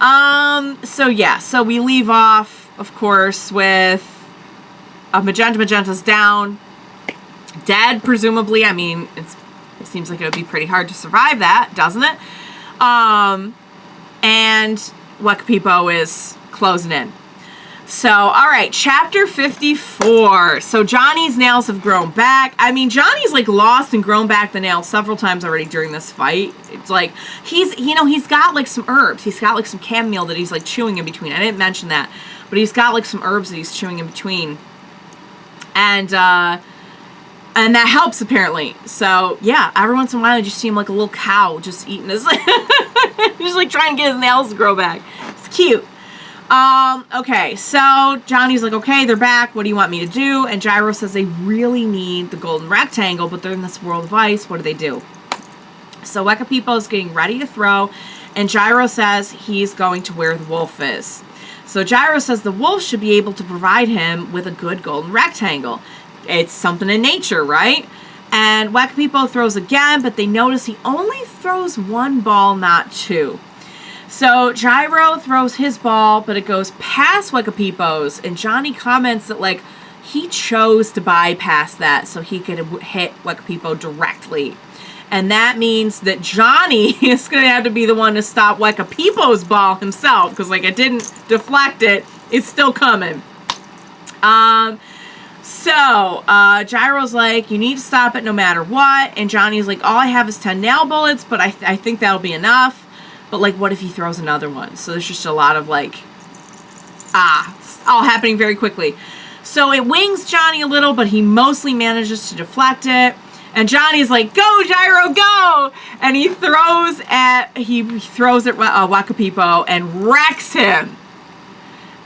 So yeah. So we leave off, of course, with Magenta Magenta's down, dead, presumably. I mean, it seems like it would be pretty hard to survive that, doesn't it? And Wekapipo is closing in. So, all right, chapter 54. So Johnny's nails have grown back. I mean, Johnny's like lost and grown back the nails several times already during this fight. It's like he's got like some herbs. He's got like some chamomile that he's like chewing in between. I didn't mention that, but he's got like some herbs that he's chewing in between. And that helps, apparently. So, yeah, every once in a while, I just see him like a little cow just eating his... just, like, trying to get his nails to grow back. It's cute. Okay, so Johnny's like, okay, they're back. What do you want me to do? And Gyro says they really need the golden rectangle, but they're in this world of ice. What do? So Wekapipo's getting ready to throw, and Gyro says he's going to where the wolf is. So Gyro says the wolf should be able to provide him with a good golden rectangle. It's something in nature, right? And Wekapipo throws again, but they notice he only throws one ball, not two. So Gyro throws his ball, but it goes past Wekapipo's, and Johnny comments that, like, he chose to bypass that so he could hit Wekapipo directly. And that means that Johnny is going to have to be the one to stop Wekapipo's ball himself, because like it didn't deflect it, it's still coming. So Gyro's like, you need to stop it no matter what. And Johnny's like, all I have is 10 nail bullets, but I think that'll be enough. But like, what if he throws another one? So there's just a lot of like, it's all happening very quickly. So it wings Johnny a little, but he mostly manages to deflect it. And Johnny's like, go, Gyro, go! And he throws at Wekapipo and wrecks him.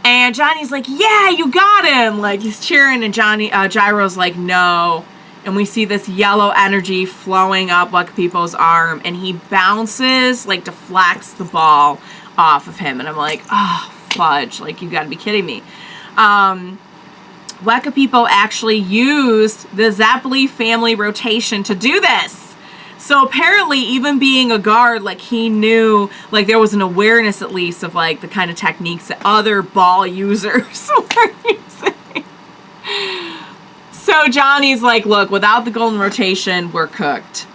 And Johnny's like, yeah, you got him! Like, he's cheering, and Gyro's like, no. And we see this yellow energy flowing up Wekapipo's arm, and he bounces, like, deflects the ball off of him. And I'm like, oh, fudge. Like, you gotta be kidding me. Wekapipo actually used the Zeppeli family rotation to do this. So apparently, even being a guard, like, he knew, like, there was an awareness at least of, like, the kind of techniques that other ball users were using. So Johnny's like, look, without the golden rotation, we're cooked.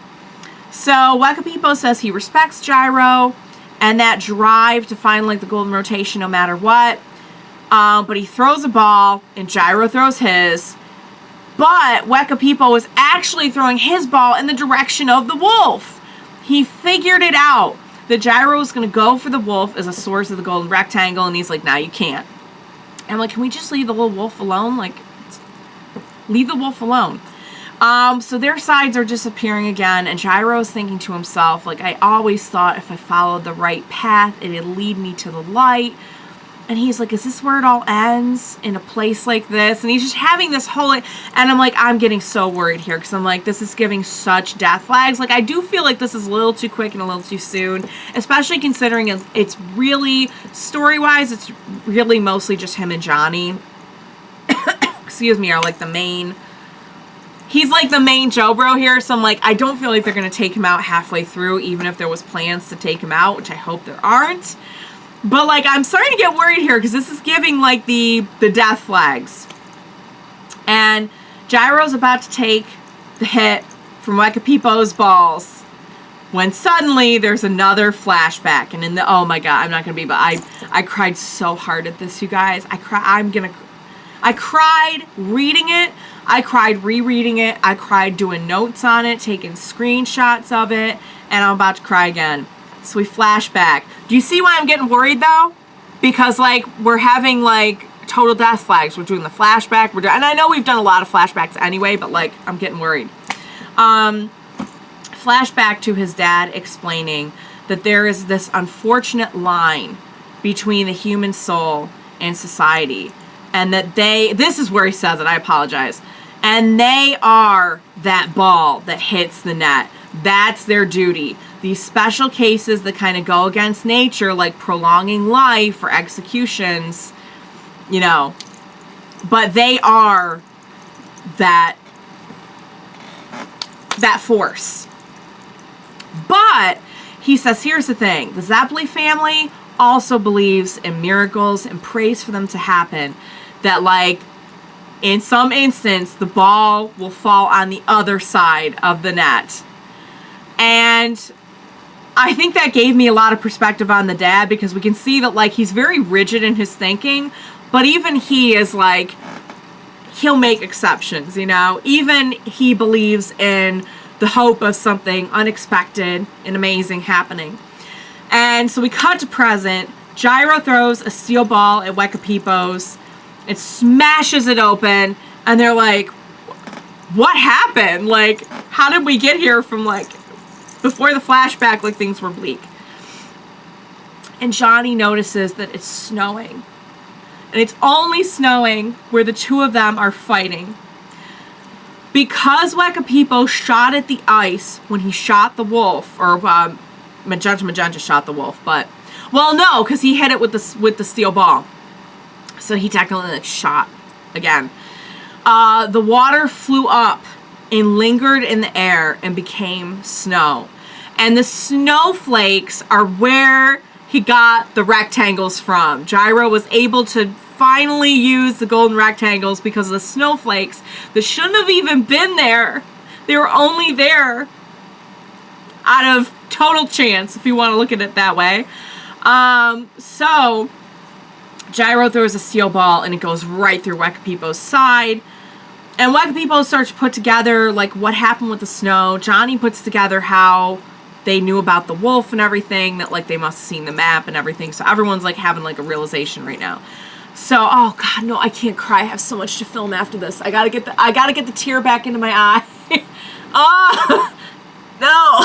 So Wekapipo says he respects Gyro and that drive to find, like, the golden rotation no matter what. But he throws a ball, and Gyro throws his. But Wekapipo was actually throwing his ball in the direction of the wolf. He figured it out that Gyro was going to go for the wolf as a source of the golden rectangle, and he's like, nah, you can't. And I'm like, can we just leave the little wolf alone? Like, leave the wolf alone. So their sides are disappearing again, and Gyro's thinking to himself, like, I always thought if I followed the right path, it'd lead me to the light. And he's like, is this where it all ends? In a place like this? And he's just having this whole... And I'm like, I'm getting so worried here. Because I'm like, this is giving such death flags. Like, I do feel like this is a little too quick and a little too soon. Especially considering it's really... Story-wise, it's really mostly just him and Johnny. Excuse me, are like the main... He's like the main Jojo here. So I'm like, I don't feel like they're going to take him out halfway through. Even if there was plans to take him out. Which I hope there aren't. But, like, I'm starting to get worried here because this is giving, like, the death flags. And Gyro's about to take the hit from Wekapipo's balls when suddenly there's another flashback. And oh my god, I'm not going to be, but I cried so hard at this, you guys. I cried reading it. I cried rereading it. I cried doing notes on it, taking screenshots of it. And I'm about to cry again. So we flash back. Do you see why I'm getting worried, though? Because, like, we're having, like, total death flags. We're doing the flashback. And I know we've done a lot of flashbacks anyway, but, like, I'm getting worried. Flashback to his dad explaining that there is this unfortunate line between the human soul and society. And that this is where he says it, I apologize. And they are that ball that hits the net. That's their duty. These special cases that kind of go against nature, like prolonging life or executions, you know, but they are that force. But he says, here's the thing. The Zeppeli family also believes in miracles and prays for them to happen. That, like, in some instance, the ball will fall on the other side of the net. And I think that gave me a lot of perspective on the dad, because we can see that, like, he's very rigid in his thinking, but even he is, like, he'll make exceptions, you know? Even he believes in the hope of something unexpected and amazing happening. And so we cut to present. Gyro throws a steel ball at Wekapipo's. It smashes it open, and they're like, what happened? Like, how did we get here from, like, before the flashback, like, things were bleak. And Johnny notices that it's snowing. And it's only snowing where the two of them are fighting. Because Wekapipo shot at the ice when he shot the wolf, or Magenta shot the wolf, but, well, no, because he hit it with the steel ball. So he technically, like, shot again. The water flew up and lingered in the air and became snow. And the snowflakes are where he got the rectangles from. Gyro was able to finally use the golden rectangles because of the snowflakes that shouldn't have even been there. They were only there out of total chance, if you want to look at it that way. So Gyro throws a steel ball and it goes right through Wekapipo's side. And Wekapipo starts to put together like what happened with the snow. Johnny puts together how they knew about the wolf and everything, that like they must have seen the map and everything. So everyone's like having like a realization right now. So, oh God, no, I can't cry. I have so much to film after this. I gotta get the tear back into my eye. Oh, no,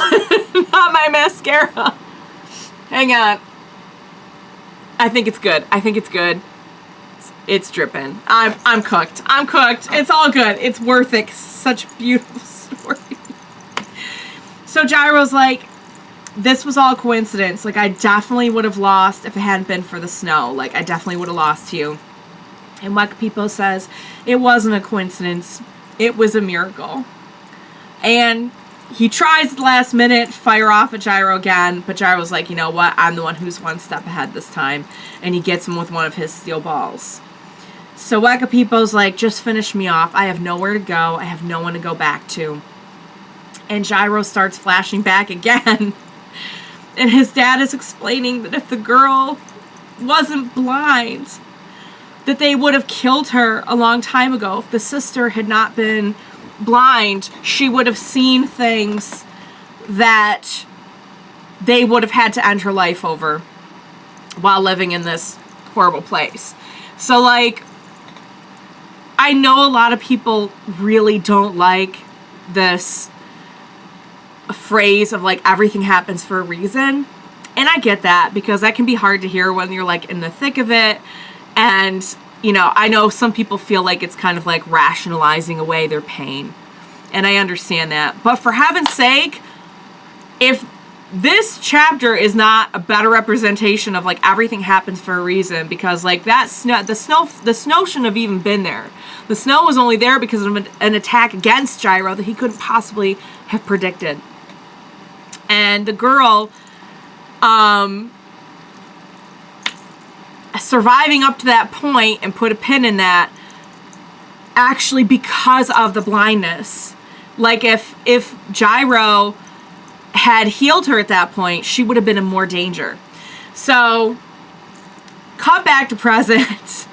not my mascara. Hang on. I think it's good. I think it's good. It's dripping. I'm cooked. I'm cooked. It's all good. It's worth it. Such a beautiful story. So Gyro's like, this was all coincidence. Like, I definitely would have lost if it hadn't been for the snow. Like, I definitely would have lost to you. And Wekapipo says, it wasn't a coincidence. It was a miracle. And he tries at the last minute, fire off at Gyro again, but Gyro's like, you know what? I'm the one who's one step ahead this time. And he gets him with one of his steel balls. So Wekapipo's like, just finish me off. I have nowhere to go. I have no one to go back to. And Gyro starts flashing back again. And his dad is explaining that if the girl wasn't blind, that they would have killed her a long time ago. If the sister had not been blind, she would have seen things that they would have had to end her life over while living in this horrible place. So, like, I know a lot of people really don't like this phrase of, like, everything happens for a reason. And I get that, because that can be hard to hear when you're, like, in the thick of it. And, you know, I know some people feel like it's kind of like rationalizing away their pain. And I understand that. But for heaven's sake, if this chapter is not a better representation of, like, everything happens for a reason, because, like, that the snow shouldn't have even been there. The snow was only there because of an attack against Gyro that he couldn't possibly have predicted. And the girl, surviving up to that point and put a pin in that, actually because of the blindness. Like, if Gyro had healed her at that point, she would have been in more danger. So, cut back to present.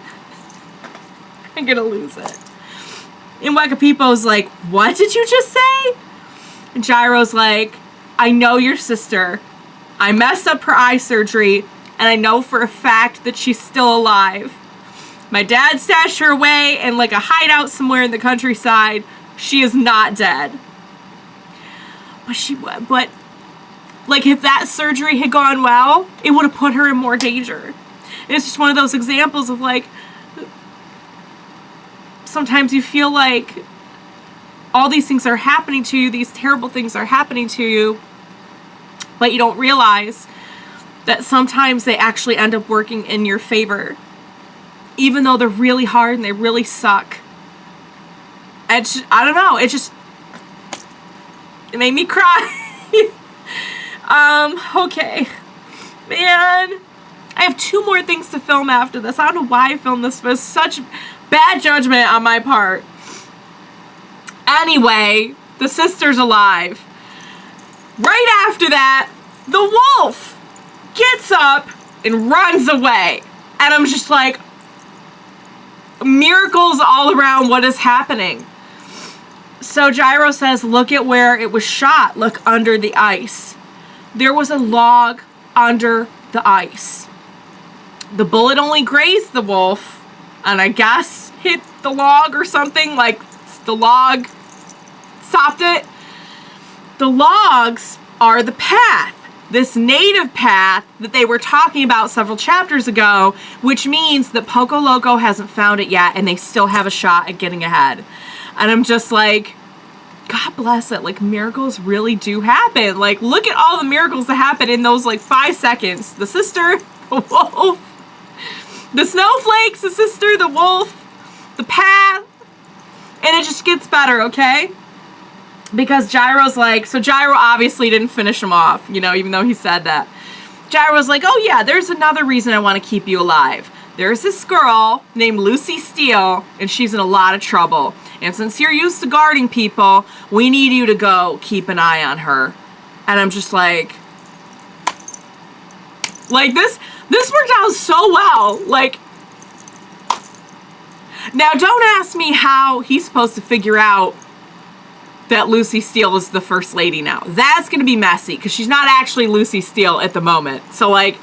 I'm gonna lose it. And Wekapipo's like, what did you just say? And Gyro's like, I know your sister. I messed up her eye surgery, and I know for a fact that she's still alive. My dad stashed her away in, like, a hideout somewhere in the countryside. She is not dead. But, like, if that surgery had gone well, it would have put her in more danger. And it's just one of those examples of, like, sometimes you feel like all these things are happening to you, these terrible things are happening to you, but you don't realize that sometimes they actually end up working in your favor, even though they're really hard and they really suck. And I don't know, it made me cry. Okay. Man, I have 2 more things to film after this. I don't know why I filmed this, but it's such bad judgment on my part. Anyway, the sister's alive. Right after that, the wolf gets up and runs away. And I'm just like, miracles all around. What is happening? So Gyro says, look at where it was shot. Look under the ice. There was a log under the ice. The bullet only grazed the wolf, and I guess hit the log or something, like the log stopped it. The logs are the path, this native path that they were talking about several chapters ago, which means that Poco Loco hasn't found it yet, and they still have a shot at getting ahead. And I'm just like, God bless it. Like, miracles really do happen. Like, look at all the miracles that happen in those, like, 5 seconds. The sister, the wolf, the snowflakes, the sister, the wolf, the path. And it just gets better, okay? Because Gyro's like, so Gyro obviously didn't finish him off, you know, even though he said that. Gyro's like, oh yeah, there's another reason I want to keep you alive. there's this girl named Lucy Steele, and she's in a lot of trouble. And since you're used to guarding people, we need you to go keep an eye on her. And I'm just like this worked out so well. Like, now don't ask me how he's supposed to figure out that Lucy Steele is the first lady now. That's gonna be messy, because she's not actually Lucy Steele at the moment. So like,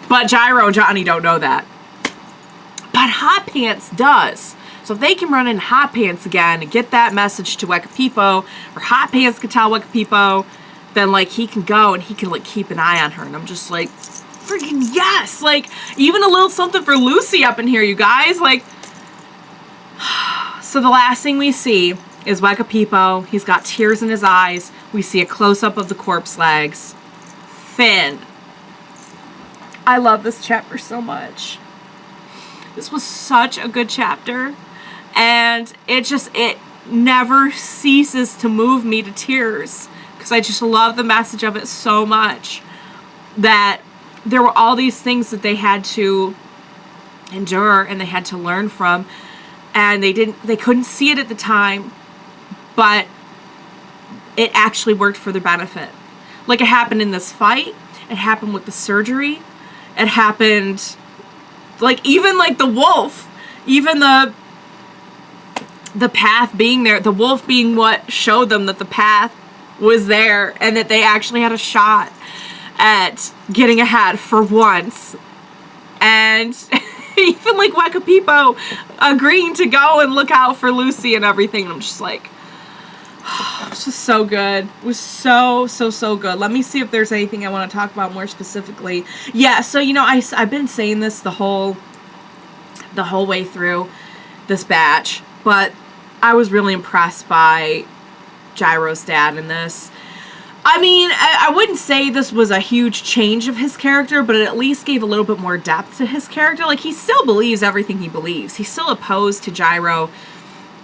but Gyro and Johnny don't know that. But Hot Pants does. So if they can run in Hot Pants again and get that message to Wekapipo, or Hot Pants can tell Wekapipo, then like he can go and he can like keep an eye on her. And I'm just like, freaking yes! Like, even a little something for Lucy up in here, you guys. Like, so the last thing we see is Wekapipo. He's got tears in his eyes. We see a close-up of the corpse legs. Finn. I love this chapter so much. This was such a good chapter. And it never ceases to move me to tears. Because I just love the message of it so much. That there were all these things that they had to endure and they had to learn from. And they couldn't see it at the time. But it actually worked for their benefit. Like, it happened in this fight. It happened with the surgery. It happened, like, even like the wolf. Even the path being there. The wolf being what showed them that the path was there. And that they actually had a shot at getting ahead for once. And even like Wekapipo agreeing to go and look out for Lucy and everything. And I'm just like, it was just so good. It was so good. Let me see if there's anything I want to talk about more specifically. Yeah, so, you know, I've been saying this the whole way through this batch, but I was really impressed by Gyro's dad in this. I mean, I wouldn't say this was a huge change of his character, but it at least gave a little bit more depth to his character. Like, he still believes everything he believes. He's still opposed to Gyro,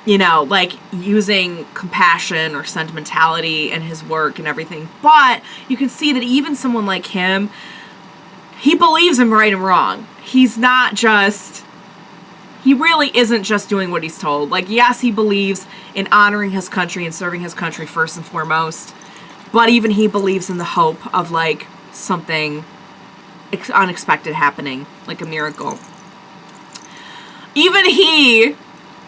you know, like, using compassion or sentimentality in his work and everything. But you can see that even someone like him, he believes in right and wrong. He's not just, he really isn't just doing what he's told. Like, yes, he believes in honoring his country and serving his country first and foremost. But even he believes in the hope of, like, something unexpected happening, like a miracle. Even he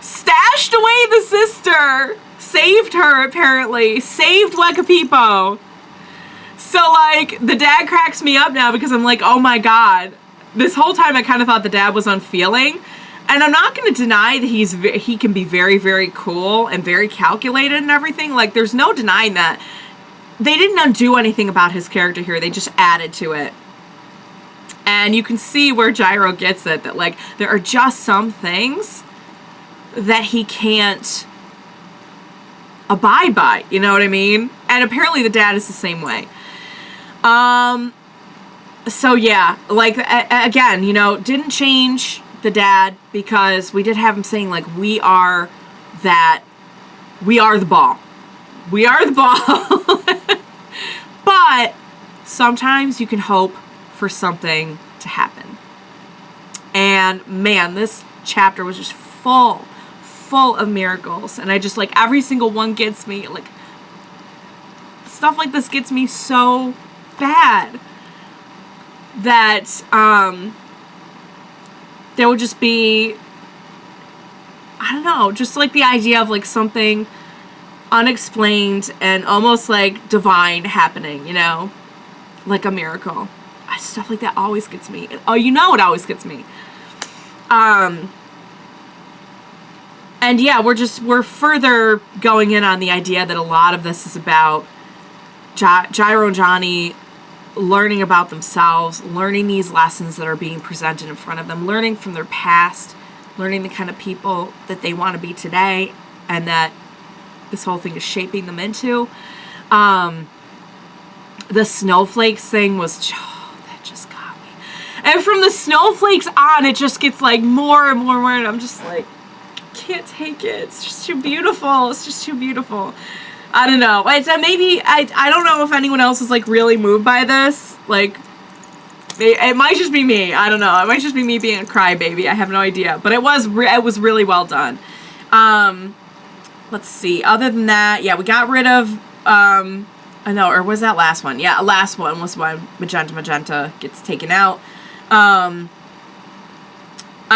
stashed away the sister, saved her, apparently, saved Wekapipo. So, like, the dad cracks me up now because I'm like, oh my god. This whole time I kind of thought the dad was unfeeling. And I'm not going to deny that he can be very, very cool and very calculated and everything. Like, there's no denying that. They didn't undo anything about his character here. They just added to it. And you can see where Gyro gets it. That, like, there are just some things that he can't abide by. You know what I mean? And apparently the dad is the same way. So, yeah. Like, again, you know, didn't change the dad because we did have him saying, like, we are the ball. We are the ball. But sometimes you can hope for something to happen. And man, this chapter was just full of miracles. And I just, like, every single one gets me. Like, stuff like this gets me so bad that there would just be, I don't know, just like the idea of, like, something unexplained and almost like divine happening, you know, like a miracle. Stuff like that always gets me. Oh, you know, it always gets me. And yeah, we're further going in on the idea that a lot of this is about Gyro and Johnny learning about themselves, learning these lessons that are being presented in front of them, learning from their past, learning the kind of people that they want to be today, and that this whole thing is shaping them into. The snowflakes thing was, that just got me. And from the snowflakes on, it just gets, like, more and more and more, and I'm just like, can't take it. It's just too beautiful. It's just too beautiful. I don't know. It's maybe, I don't know if anyone else is, like, really moved by this. Like, It might just be me. I don't know. It might just be me being a crybaby. I have no idea. But it was really well done. Let's see. Other than that, yeah, we got rid of, no, or was that last one? Yeah, last one was when Magenta Magenta gets taken out. I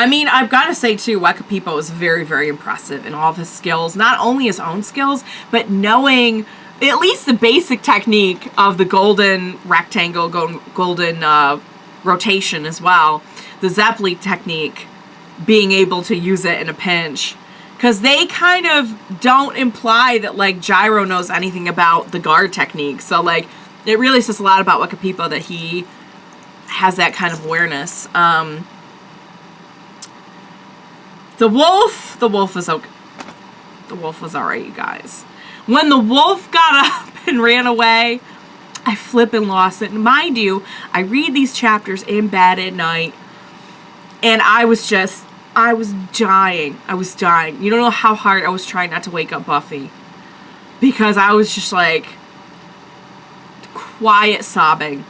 mean, I've got to say, too, Wekapipo is very, very impressive in all of his skills. Not only his own skills, but knowing at least the basic technique of the golden rectangle, golden rotation as well. The Zeppeli technique, being able to use it in a pinch. Because they kind of don't imply that, like, Gyro knows anything about the guard technique. So, like, it really says a lot about Wekapipo that he has that kind of awareness. The wolf was okay. The wolf was alright, you guys. When the wolf got up and ran away, I flippin' lost it. And mind you, I read these chapters in bed at night, and I was dying. I was dying. You don't know how hard I was trying not to wake up Buffy. Because I was just like, quiet sobbing.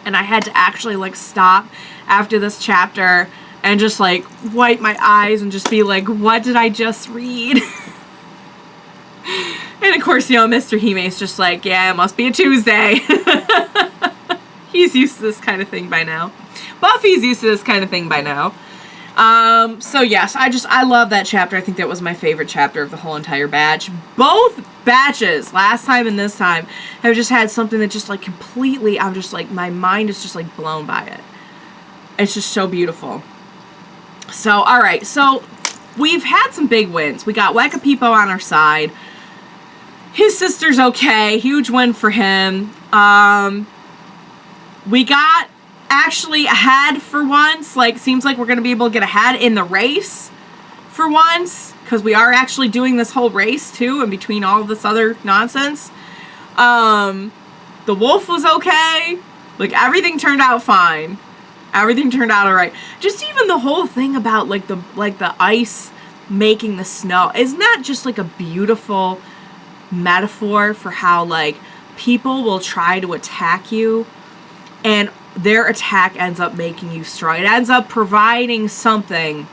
And I had to actually, like, stop after this chapter and just, like, wipe my eyes and just be like, what did I just read? And, of course, you know, Mr. Hime's just like, yeah, it must be a Tuesday. He's used to this kind of thing by now. Buffy's used to this kind of thing by now. So, yes, I love that chapter. I think that was my favorite chapter of the whole entire batch. Both batches, last time and this time, have just had something that just, like, completely, I'm just, like, my mind is just, like, blown by it. It's just so beautiful. So, alright, so we've had some big wins. We got Wekapipo on our side. His sister's okay. Huge win for him. We got actually ahead for once. Like, seems like we're going to be able to get ahead in the race for once. Because we are actually doing this whole race, too, in between all of this other nonsense. The wolf was okay. Like, everything turned out fine. Everything turned out alright. Just even the whole thing about, like the ice making the snow. Isn't that just, like, a beautiful metaphor for how, like, people will try to attack you and their attack ends up making you strong. It ends up providing something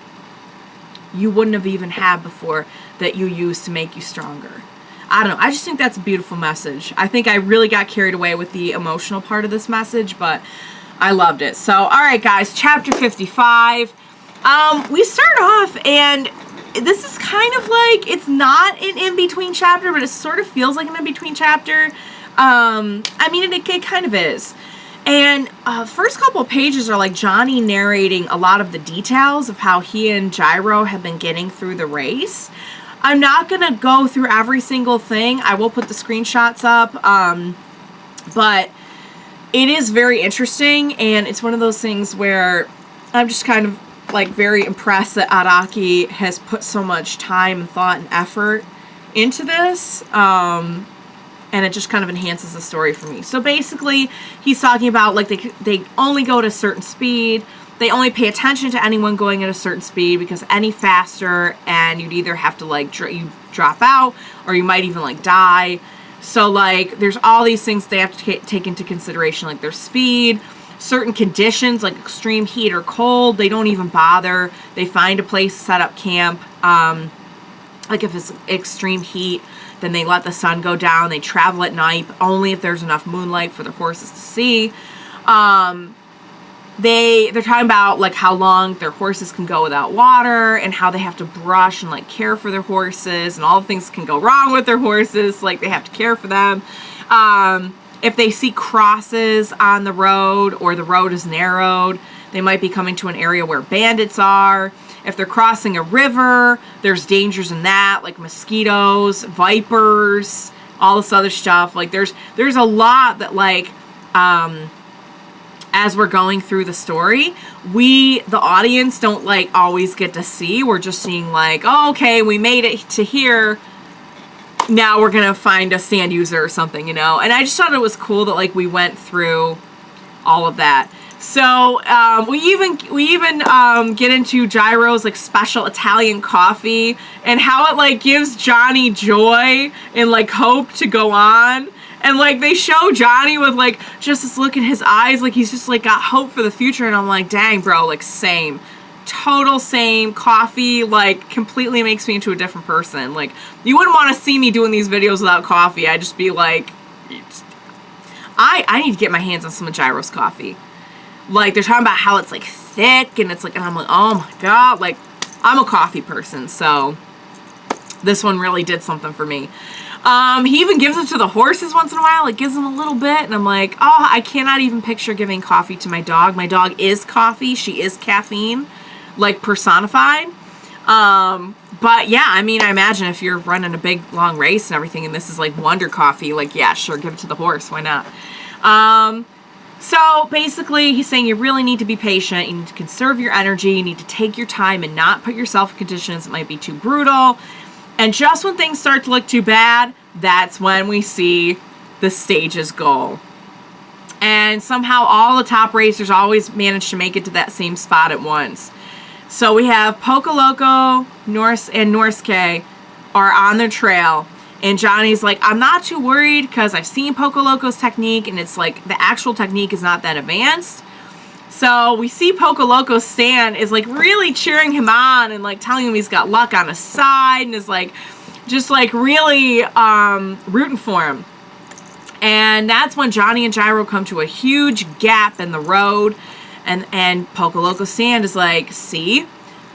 you wouldn't have even had before that you use to make you stronger. I don't know. I just think that's a beautiful message. I think I really got carried away with the emotional part of this message, but I loved it. So, alright guys, chapter 55. We start off, and this is kind of like, it's not an in-between chapter, but it sort of feels like an in-between chapter. I mean, it kind of is. And first couple of pages are like Johnny narrating a lot of the details of how he and Gyro have been getting through the race. I'm not going to go through every single thing. I will put the screenshots up. But it is very interesting, and it's one of those things where I'm just kind of, like, very impressed that Araki has put so much time and thought and effort into this, and it just kind of enhances the story for me. So basically, he's talking about, like, they only go at a certain speed, they only pay attention to anyone going at a certain speed, because any faster, and you'd either have to, like, you drop out, or you might even, like, die. So, like, there's all these things they have to take into consideration, like their speed, certain conditions, like extreme heat or cold. They don't even bother. They find a place to set up camp. Like, if it's extreme heat, then they let the sun go down. They travel at night, but only if there's enough moonlight for the horses to see. They're talking about, like, how long their horses can go without water, and how they have to brush and, like, care for their horses, and all the things can go wrong with their horses, like, they have to care for them. If they see crosses on the road, or the road is narrowed, they might be coming to an area where bandits are. If they're crossing a river, there's dangers in that, like mosquitoes, vipers, all this other stuff. Like, there's a lot that, like, as we're going through the story, we, the audience, don't, like, always get to see. We're just seeing, like, oh, okay, we made it to here. Now we're gonna find a stand user or something, you know? And I just thought it was cool that, like, we went through all of that. So, we even get into Gyro's, like, special Italian coffee, and how it, like, gives Johnny joy and, like, hope to go on. And like they show Johnny with like just this look in his eyes, like he's just like got hope for the future. And I'm like, dang, bro, like same. Total same. Coffee like completely makes me into a different person. Like you wouldn't want to see me doing these videos without coffee. I'd just be like, I need to get my hands on some of Gyro's coffee. Like they're talking about how it's like thick and it's like, and I'm like, oh my God, like I'm a coffee person. So this one really did something for me. He even gives it to the horses once in a while. Like gives them a little bit. And I'm like, oh, I cannot even picture giving coffee to my dog. My dog is coffee. She is caffeine. Like personified. But yeah, I mean, I imagine if you're running a big long race and everything and this is like Wonder Coffee, like yeah, sure, give it to the horse, why not? So basically he's saying you really need to be patient, you need to conserve your energy, you need to take your time and not put yourself in conditions that might be too brutal. And just when things start to look too bad, that's when we see the stage's goal. And somehow all the top racers always manage to make it to that same spot at once. So we have Pocoloco, Norse, and Norsuke are on their trail. And Johnny's like, I'm not too worried because I've seen Pocoloco's technique and it's like the actual technique is not that advanced. So we see Pocoloco Stan is like really cheering him on and like telling him he's got luck on his side and is like just like really rooting for him. And that's when Johnny and Gyro come to a huge gap in the road. And Pocoloco Stan is like, see,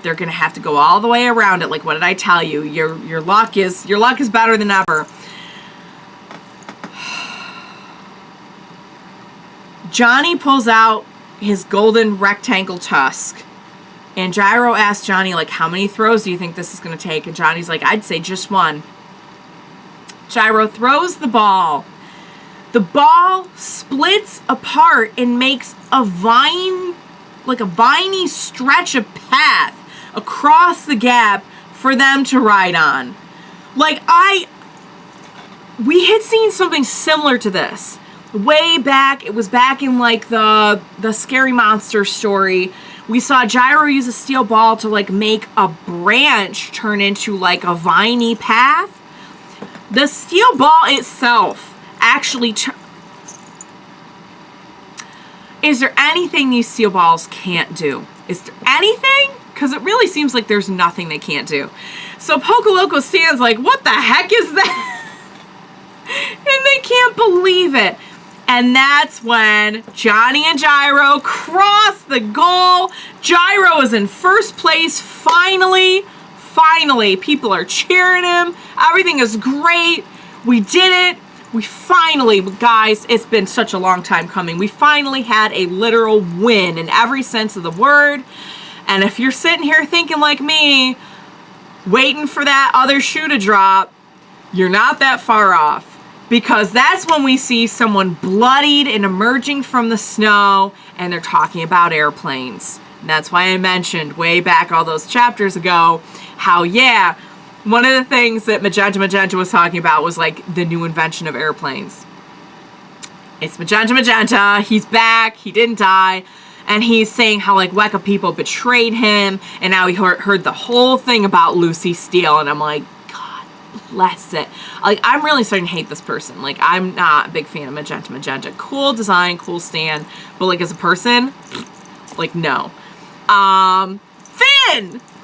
they're gonna have to go all the way around it. Like, what did I tell you? Your luck is better than ever. Johnny pulls out his golden rectangle tusk, and Gyro asks Johnny, like, how many throws do you think this is gonna take? And Johnny's like, I'd say just one. Gyro throws the ball. The ball splits apart and makes a vine, like a viney stretch of path across the gap for them to ride on. Like we had seen something similar to this way back. It was back in like the Scary Monster story. We saw Gyro use a steel ball to like make a branch turn into like a viney path. The steel ball itself actually is there anything these steel balls can't do? Is there anything? Because it really seems like there's nothing they can't do. So Pocoloco Stan's like, what the heck is that? And they can't believe it. And that's when Johnny and Gyro cross the goal. Gyro is in first place, finally. Finally, people are cheering him. Everything is great. We did it. We finally, guys, it's been such a long time coming. We finally had a literal win in every sense of the word. And if you're sitting here thinking like me, waiting for that other shoe to drop, you're not that far off. Because that's when we see someone bloodied and emerging from the snow, and they're talking about airplanes. And that's why I mentioned way back all those chapters ago how, yeah, one of the things that Magenta Magenta was talking about was like the new invention of airplanes. It's Magenta Magenta. He's back. He didn't die. And he's saying how like Wekapipo betrayed him. And now he heard the whole thing about Lucy Steele. And I'm like, God bless it. Like, I'm really starting to hate this person. Like, I'm not a big fan of Magenta Magenta. Cool design, cool stand. But like as a person, like no.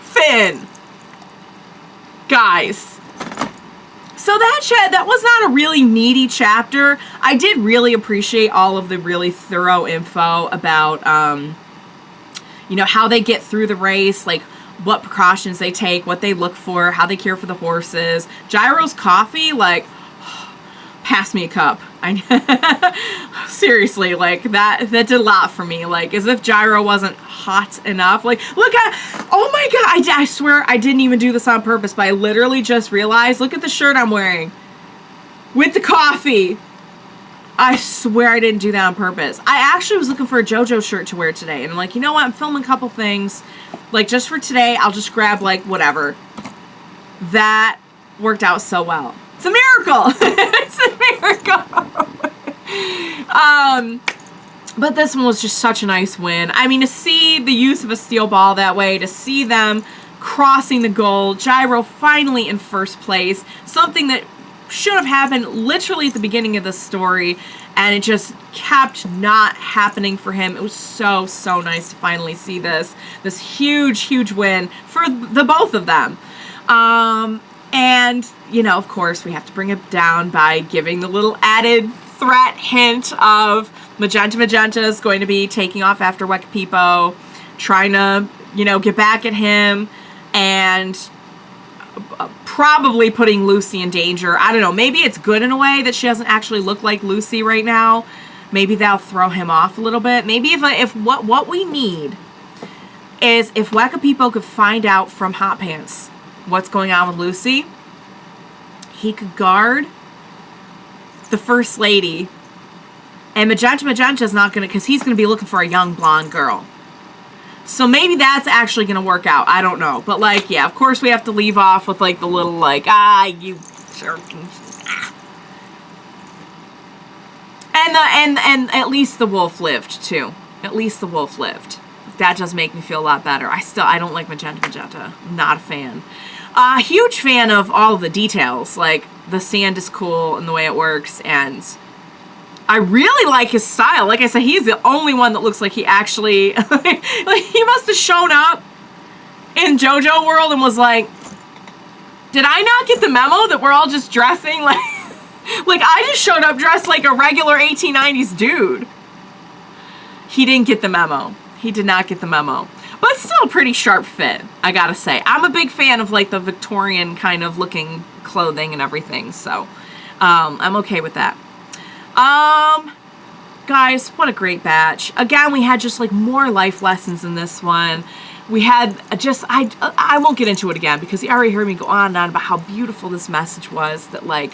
Finn! Guys, so that was not a really meaty chapter. I did really appreciate all of the really thorough info about, you know, how they get through the race, like what precautions they take, what they look for, how they care for the horses. Gyro's coffee, like, pass me a cup. Seriously, like that did a lot for me. Like as if Gyro wasn't hot enough. Like look at, oh my God, I swear I didn't even do this on purpose, but I literally just realized, look at the shirt I'm wearing with the coffee. I swear I didn't do that on purpose. I actually was looking for a Jojo shirt to wear today, and I'm like, you know what, I'm filming a couple things, like just for today I'll just grab like whatever. That worked out so well. It's a miracle. It's a miracle. But this one was just such a nice win. I mean, to see the use of a steel ball that way, to see them crossing the goal, Gyro finally in first place, something that should have happened literally at the beginning of the story, and it just kept not happening for him. It was so, so nice to finally see this huge, huge win for the both of them. And, you know, of course, we have to bring it down by giving the little added threat hint of Magenta Magenta is going to be taking off after Wekapipo, trying to, you know, get back at him, and probably putting Lucy in danger. I don't know. Maybe it's good in a way that she doesn't actually look like Lucy right now. Maybe that'll throw him off a little bit. Maybe if what we need is if Wekapipo could find out from Hot Pants what's going on with Lucy, he could guard the First Lady, and Magenta Magenta's not gonna, because he's gonna be looking for a young blonde girl. So maybe that's actually gonna work out. I don't know, but like, yeah, of course we have to leave off with like the little like, you jerk. And at least the wolf lived too. At least the wolf lived. That does make me feel a lot better. I don't like Magenta Magenta. Not a fan. Huge fan of all of the details. Like, the sand is cool and the way it works, and I really like his style. Like I said, he's the only one that looks like he actually, like, he must have shown up in Jojo world and was like, did I not get the memo that we're all just dressing like, like I just showed up dressed like a regular 1890s dude. He didn't get the memo. He did not get the memo. But still a pretty sharp fit, I gotta say. I'm a big fan of like the Victorian kind of looking clothing and everything, so I'm okay with that. Guys, what a great batch. Again, we had just like more life lessons in this one. We had just, I won't get into it again because you already heard me go on and on about how beautiful this message was, that like,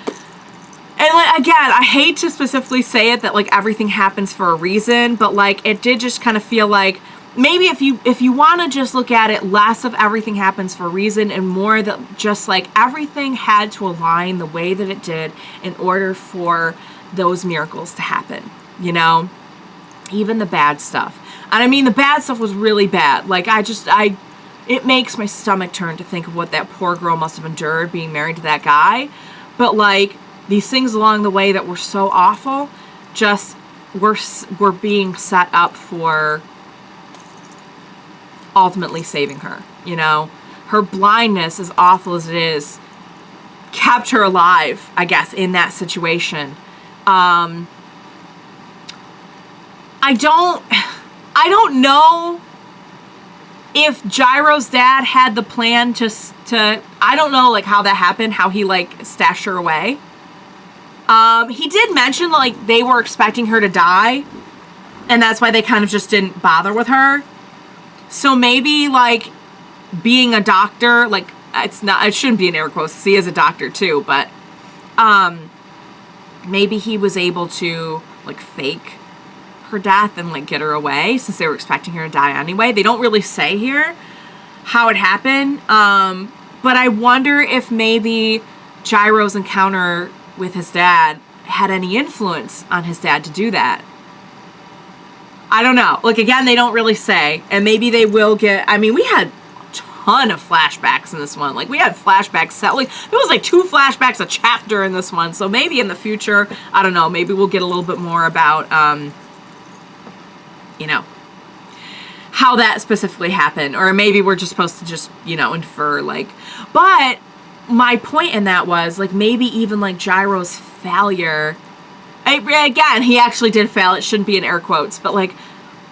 and like, again, I hate to specifically say it that like everything happens for a reason, but like it did just kind of feel like maybe if you want to just look at it less of everything happens for a reason and more that just like everything had to align the way that it did in order for those miracles to happen, you know, even the bad stuff. And I mean, the bad stuff was really bad. Like it makes my stomach turn to think of what that poor girl must have endured being married to that guy. But like these things along the way that were so awful, just were being set up for ultimately saving her, you know. Her blindness, as awful as it is, kept her alive, I guess, in that situation. I don't know if Gyro's dad had the plan to I don't know like how that happened, how he like stashed her away. He did mention like they were expecting her to die, and that's why they kind of just didn't bother with her. So maybe like being a doctor, like it shouldn't be in air quotes, he is a doctor too, but maybe he was able to like fake her death and like get her away since they were expecting her to die anyway. They don't really say here how it happened, but I wonder if maybe Gyro's encounter with his dad had any influence on his dad to do that. I don't know. Like, again, they don't really say. And maybe they will get... I mean, we had a ton of flashbacks in this one. Like, we had flashbacks set. Like, there was, like, 2 flashbacks a chapter in this one. So maybe in the future, I don't know, maybe we'll get a little bit more about, you know, how that specifically happened. Or maybe we're just supposed to just, you know, infer, like... But my point in that was, like, maybe even, like, Gyro's failure... Again, he actually did fail. It shouldn't be in air quotes, but like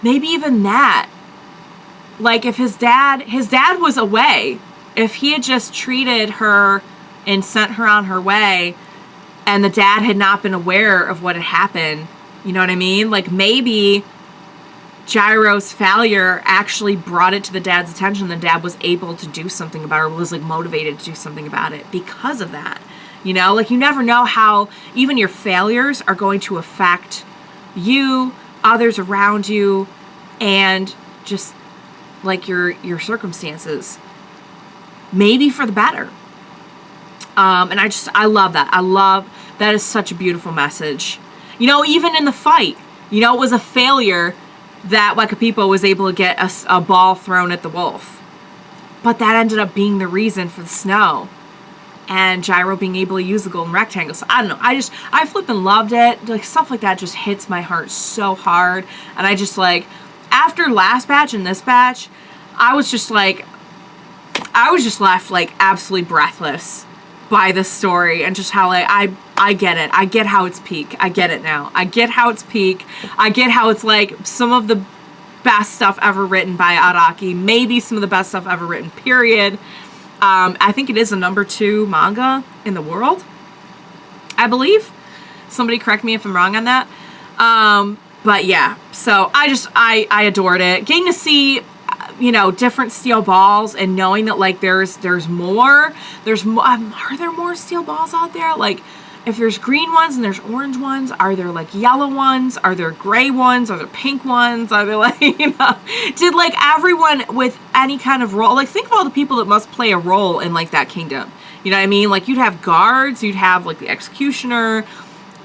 maybe even that, like if his dad was away, if he had just treated her and sent her on her way and the dad had not been aware of what had happened, you know what I mean? Like maybe Gyro's failure actually brought it to the dad's attention. The dad was able to do something about it, or was like motivated to do something about it because of that. You know, like you never know how even your failures are going to affect you, others around you, and just like your circumstances. Maybe for the better. And I love that. That is such a beautiful message. You know, even in the fight, you know, it was a failure that Wekapipo was able to get a ball thrown at the wolf. But that ended up being the reason for the snow. and Gyro being able to use the golden rectangle. So I don't know. I flippin' loved it. Like, stuff like that just hits my heart so hard. And I just, like, after last batch and this batch, I was just left, like, absolutely breathless by this story, and just how, like, I get it. I get how it's peak. I get it now. I get how it's peak. I get how it's, like, some of the best stuff ever written by Araki. Maybe some of the best stuff ever written, period. I think it is the #2 manga in the world, I believe. Somebody correct me if I'm wrong on that. But yeah, so I adored it. Getting to see, you know, different steel balls and knowing that, like, there's more. Are there more steel balls out there? Like, if there's green ones and there's orange ones, are there, like, yellow ones? Are there gray ones? Are there pink ones? Are there, like, you know, did, like, everyone with any kind of role, like, think of all the people that must play a role in, like, that kingdom. You know what I mean? Like, you'd have guards, you'd have, like, the executioner.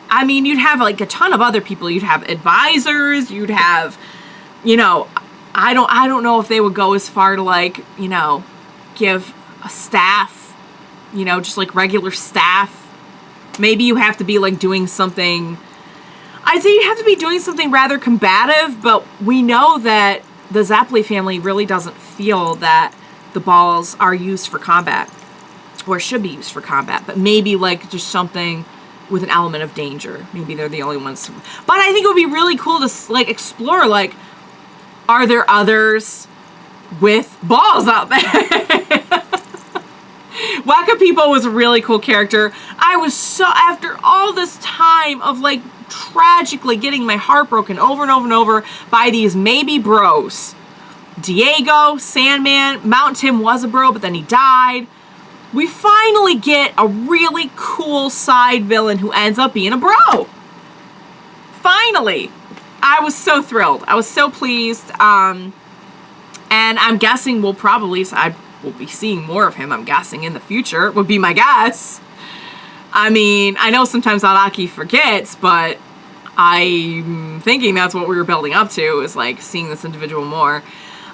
I mean, you'd have, like, a ton of other people. You'd have advisors, you'd have, you know, I don't know if they would go as far to, like, you know, give a staff, you know, just, like, regular staff. Maybe you have to be, like, doing something, I'd say you have to be doing something rather combative, but we know that the Zeppeli family really doesn't feel that the balls are used for combat, or should be used for combat, but maybe, like, just something with an element of danger. Maybe they're the only ones. But I think it would be really cool to, like, explore, like, are there others with balls out there? Wekapipo was a really cool character. I was so, after all this time of, like, tragically getting my heart broken over and over and over by these maybe bros. Diego, Sandman, Mountain Tim was a bro, but then he died. We finally get a really cool side villain who ends up being a bro. Finally. I was so thrilled. I was so pleased. And I'm guessing we'll probably, I will be seeing more of him, I'm guessing, in the future, would be my guess. I mean, I know sometimes Araki forgets, but I'm thinking that's what we were building up to, is, like, seeing this individual more.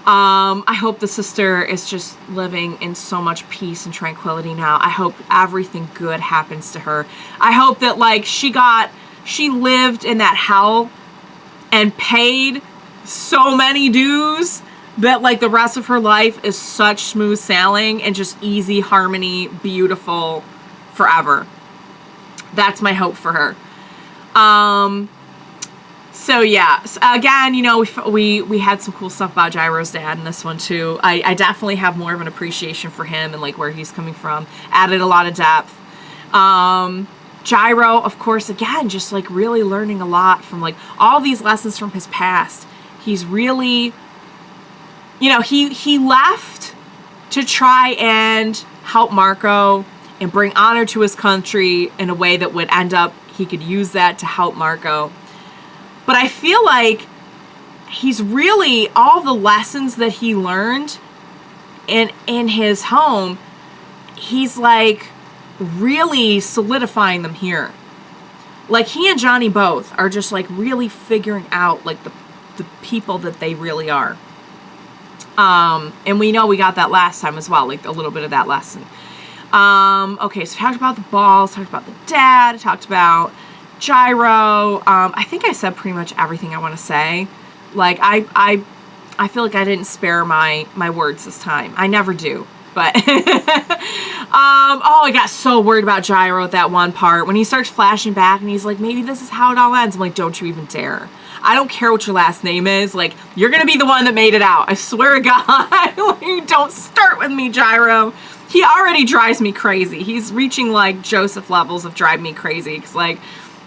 I hope the sister is just living in so much peace and tranquility now. I hope everything good happens to her. I hope that, like, she lived in that hell and paid so many dues that, like, the rest of her life is such smooth sailing and just easy harmony, beautiful forever. That's my hope for her. So yeah, again, you know, we had some cool stuff about Gyro's dad in this one too. I definitely have more of an appreciation for him and, like, where he's coming from. Added a lot of depth. Gyro, of course, again, just, like, really learning a lot from, like, all these lessons from his past. He's really, you know, he left to try and help Marco and bring honor to his country in a way that would end up, he could use that to help Marco. But I feel like he's really, all the lessons that he learned in his home, he's, like, really solidifying them here. Like, he and Johnny both are just, like, really figuring out, like, the people that they really are. And we know we got that last time as well, like, a little bit of that lesson. Okay, so talked about the balls, talked about the dad, talked about Gyro. I think I said pretty much everything I want to say. Like, I feel like I didn't spare my words this time. I never do. But, oh, I got so worried about Gyro at that one part. When he starts flashing back and he's like, maybe this is how it all ends. I'm like, don't you even dare. I don't care what your last name is. Like, you're going to be the one that made it out. I swear to God. Don't start with me, Gyro. He already drives me crazy. He's reaching, like, Joseph levels of drive me crazy. Because, like,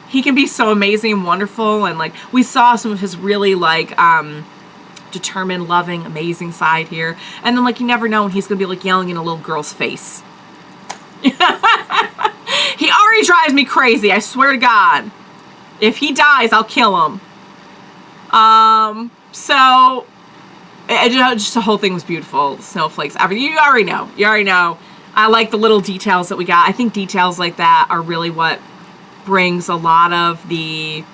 he can be so amazing and wonderful. And, like, we saw some of his really, like, determined, loving, amazing side here. And then, like, you never know when he's gonna be, like, yelling in a little girl's face. He already drives me crazy, I swear to God. If he dies, I'll kill him. So just the whole thing was beautiful. Snowflakes, everything. You already know. I like the little details that we got. I think details like that are really what brings a lot of the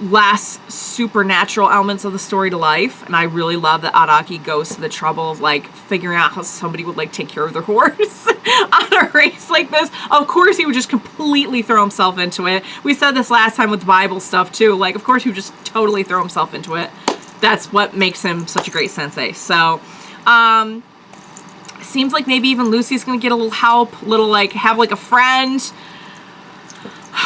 less supernatural elements of the story to life. And I really love that Araki goes to the trouble of like figuring out how somebody would like take care of their horse on a race like this. Of course he would just completely throw himself into it. We said this last time with Bible stuff too. Like, of course he would just totally throw himself into it. That's what makes him such a great sensei. So, seems like maybe even Lucy's gonna get a little help, have like a friend,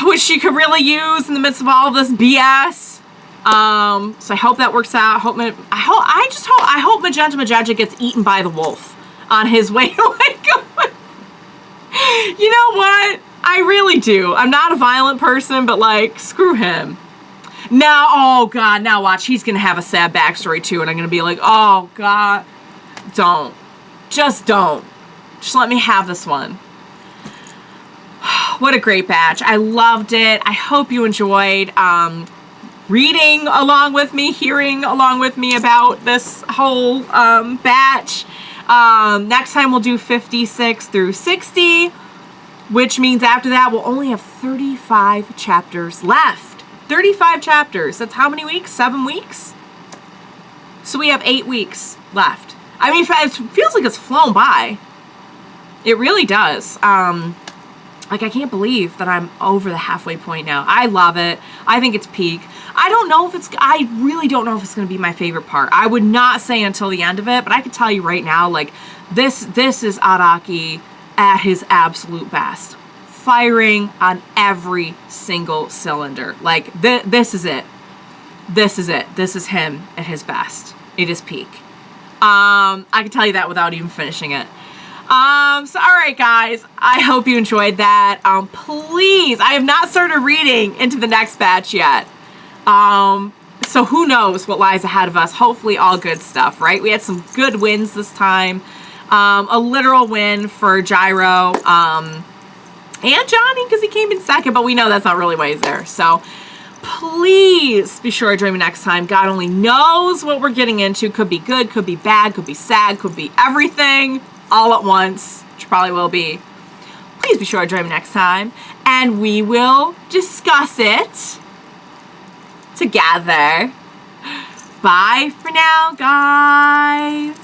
which she could really use in the midst of all of this BS. So I hope that works out. I hope Magenta Magenta gets eaten by the wolf on his way to Wekapipo. You know what? I really do. I'm not a violent person, but like, screw him. Now, oh God, now watch. He's gonna have a sad backstory too, and I'm gonna be like, oh God, don't. Just don't. Just let me have this one. What a great batch. I loved it. I hope you enjoyed reading along with me, hearing along with me about this whole batch. Next time we'll do 56 through 60, which means after that we'll only have 35 chapters left. 35 chapters. That's how many weeks? 7 weeks? So we have 8 weeks left. I mean, it feels like it's flown by. It really does. Like, I can't believe that I'm over the halfway point now. I love it. I think it's peak. I really don't know if it's going to be my favorite part. I would not say until the end of it, but I can tell you right now, like, this is Araki at his absolute best. Firing on every single cylinder. Like, this is it. This is it. This is him at his best. It is peak. I can tell you that without even finishing it. So alright guys, I hope you enjoyed that. Please, I have not started reading into the next batch yet. So who knows what lies ahead of us. Hopefully all good stuff, right? We had some good wins this time. A literal win for Gyro, and Johnny, because he came in second, but we know that's not really why he's there. So please be sure to join me next time. God only knows what we're getting into. Could be good, could be bad, could be sad, could be everything all at once, which probably will be. Please be sure to join me next time, and we will discuss it together. Bye for now, guys.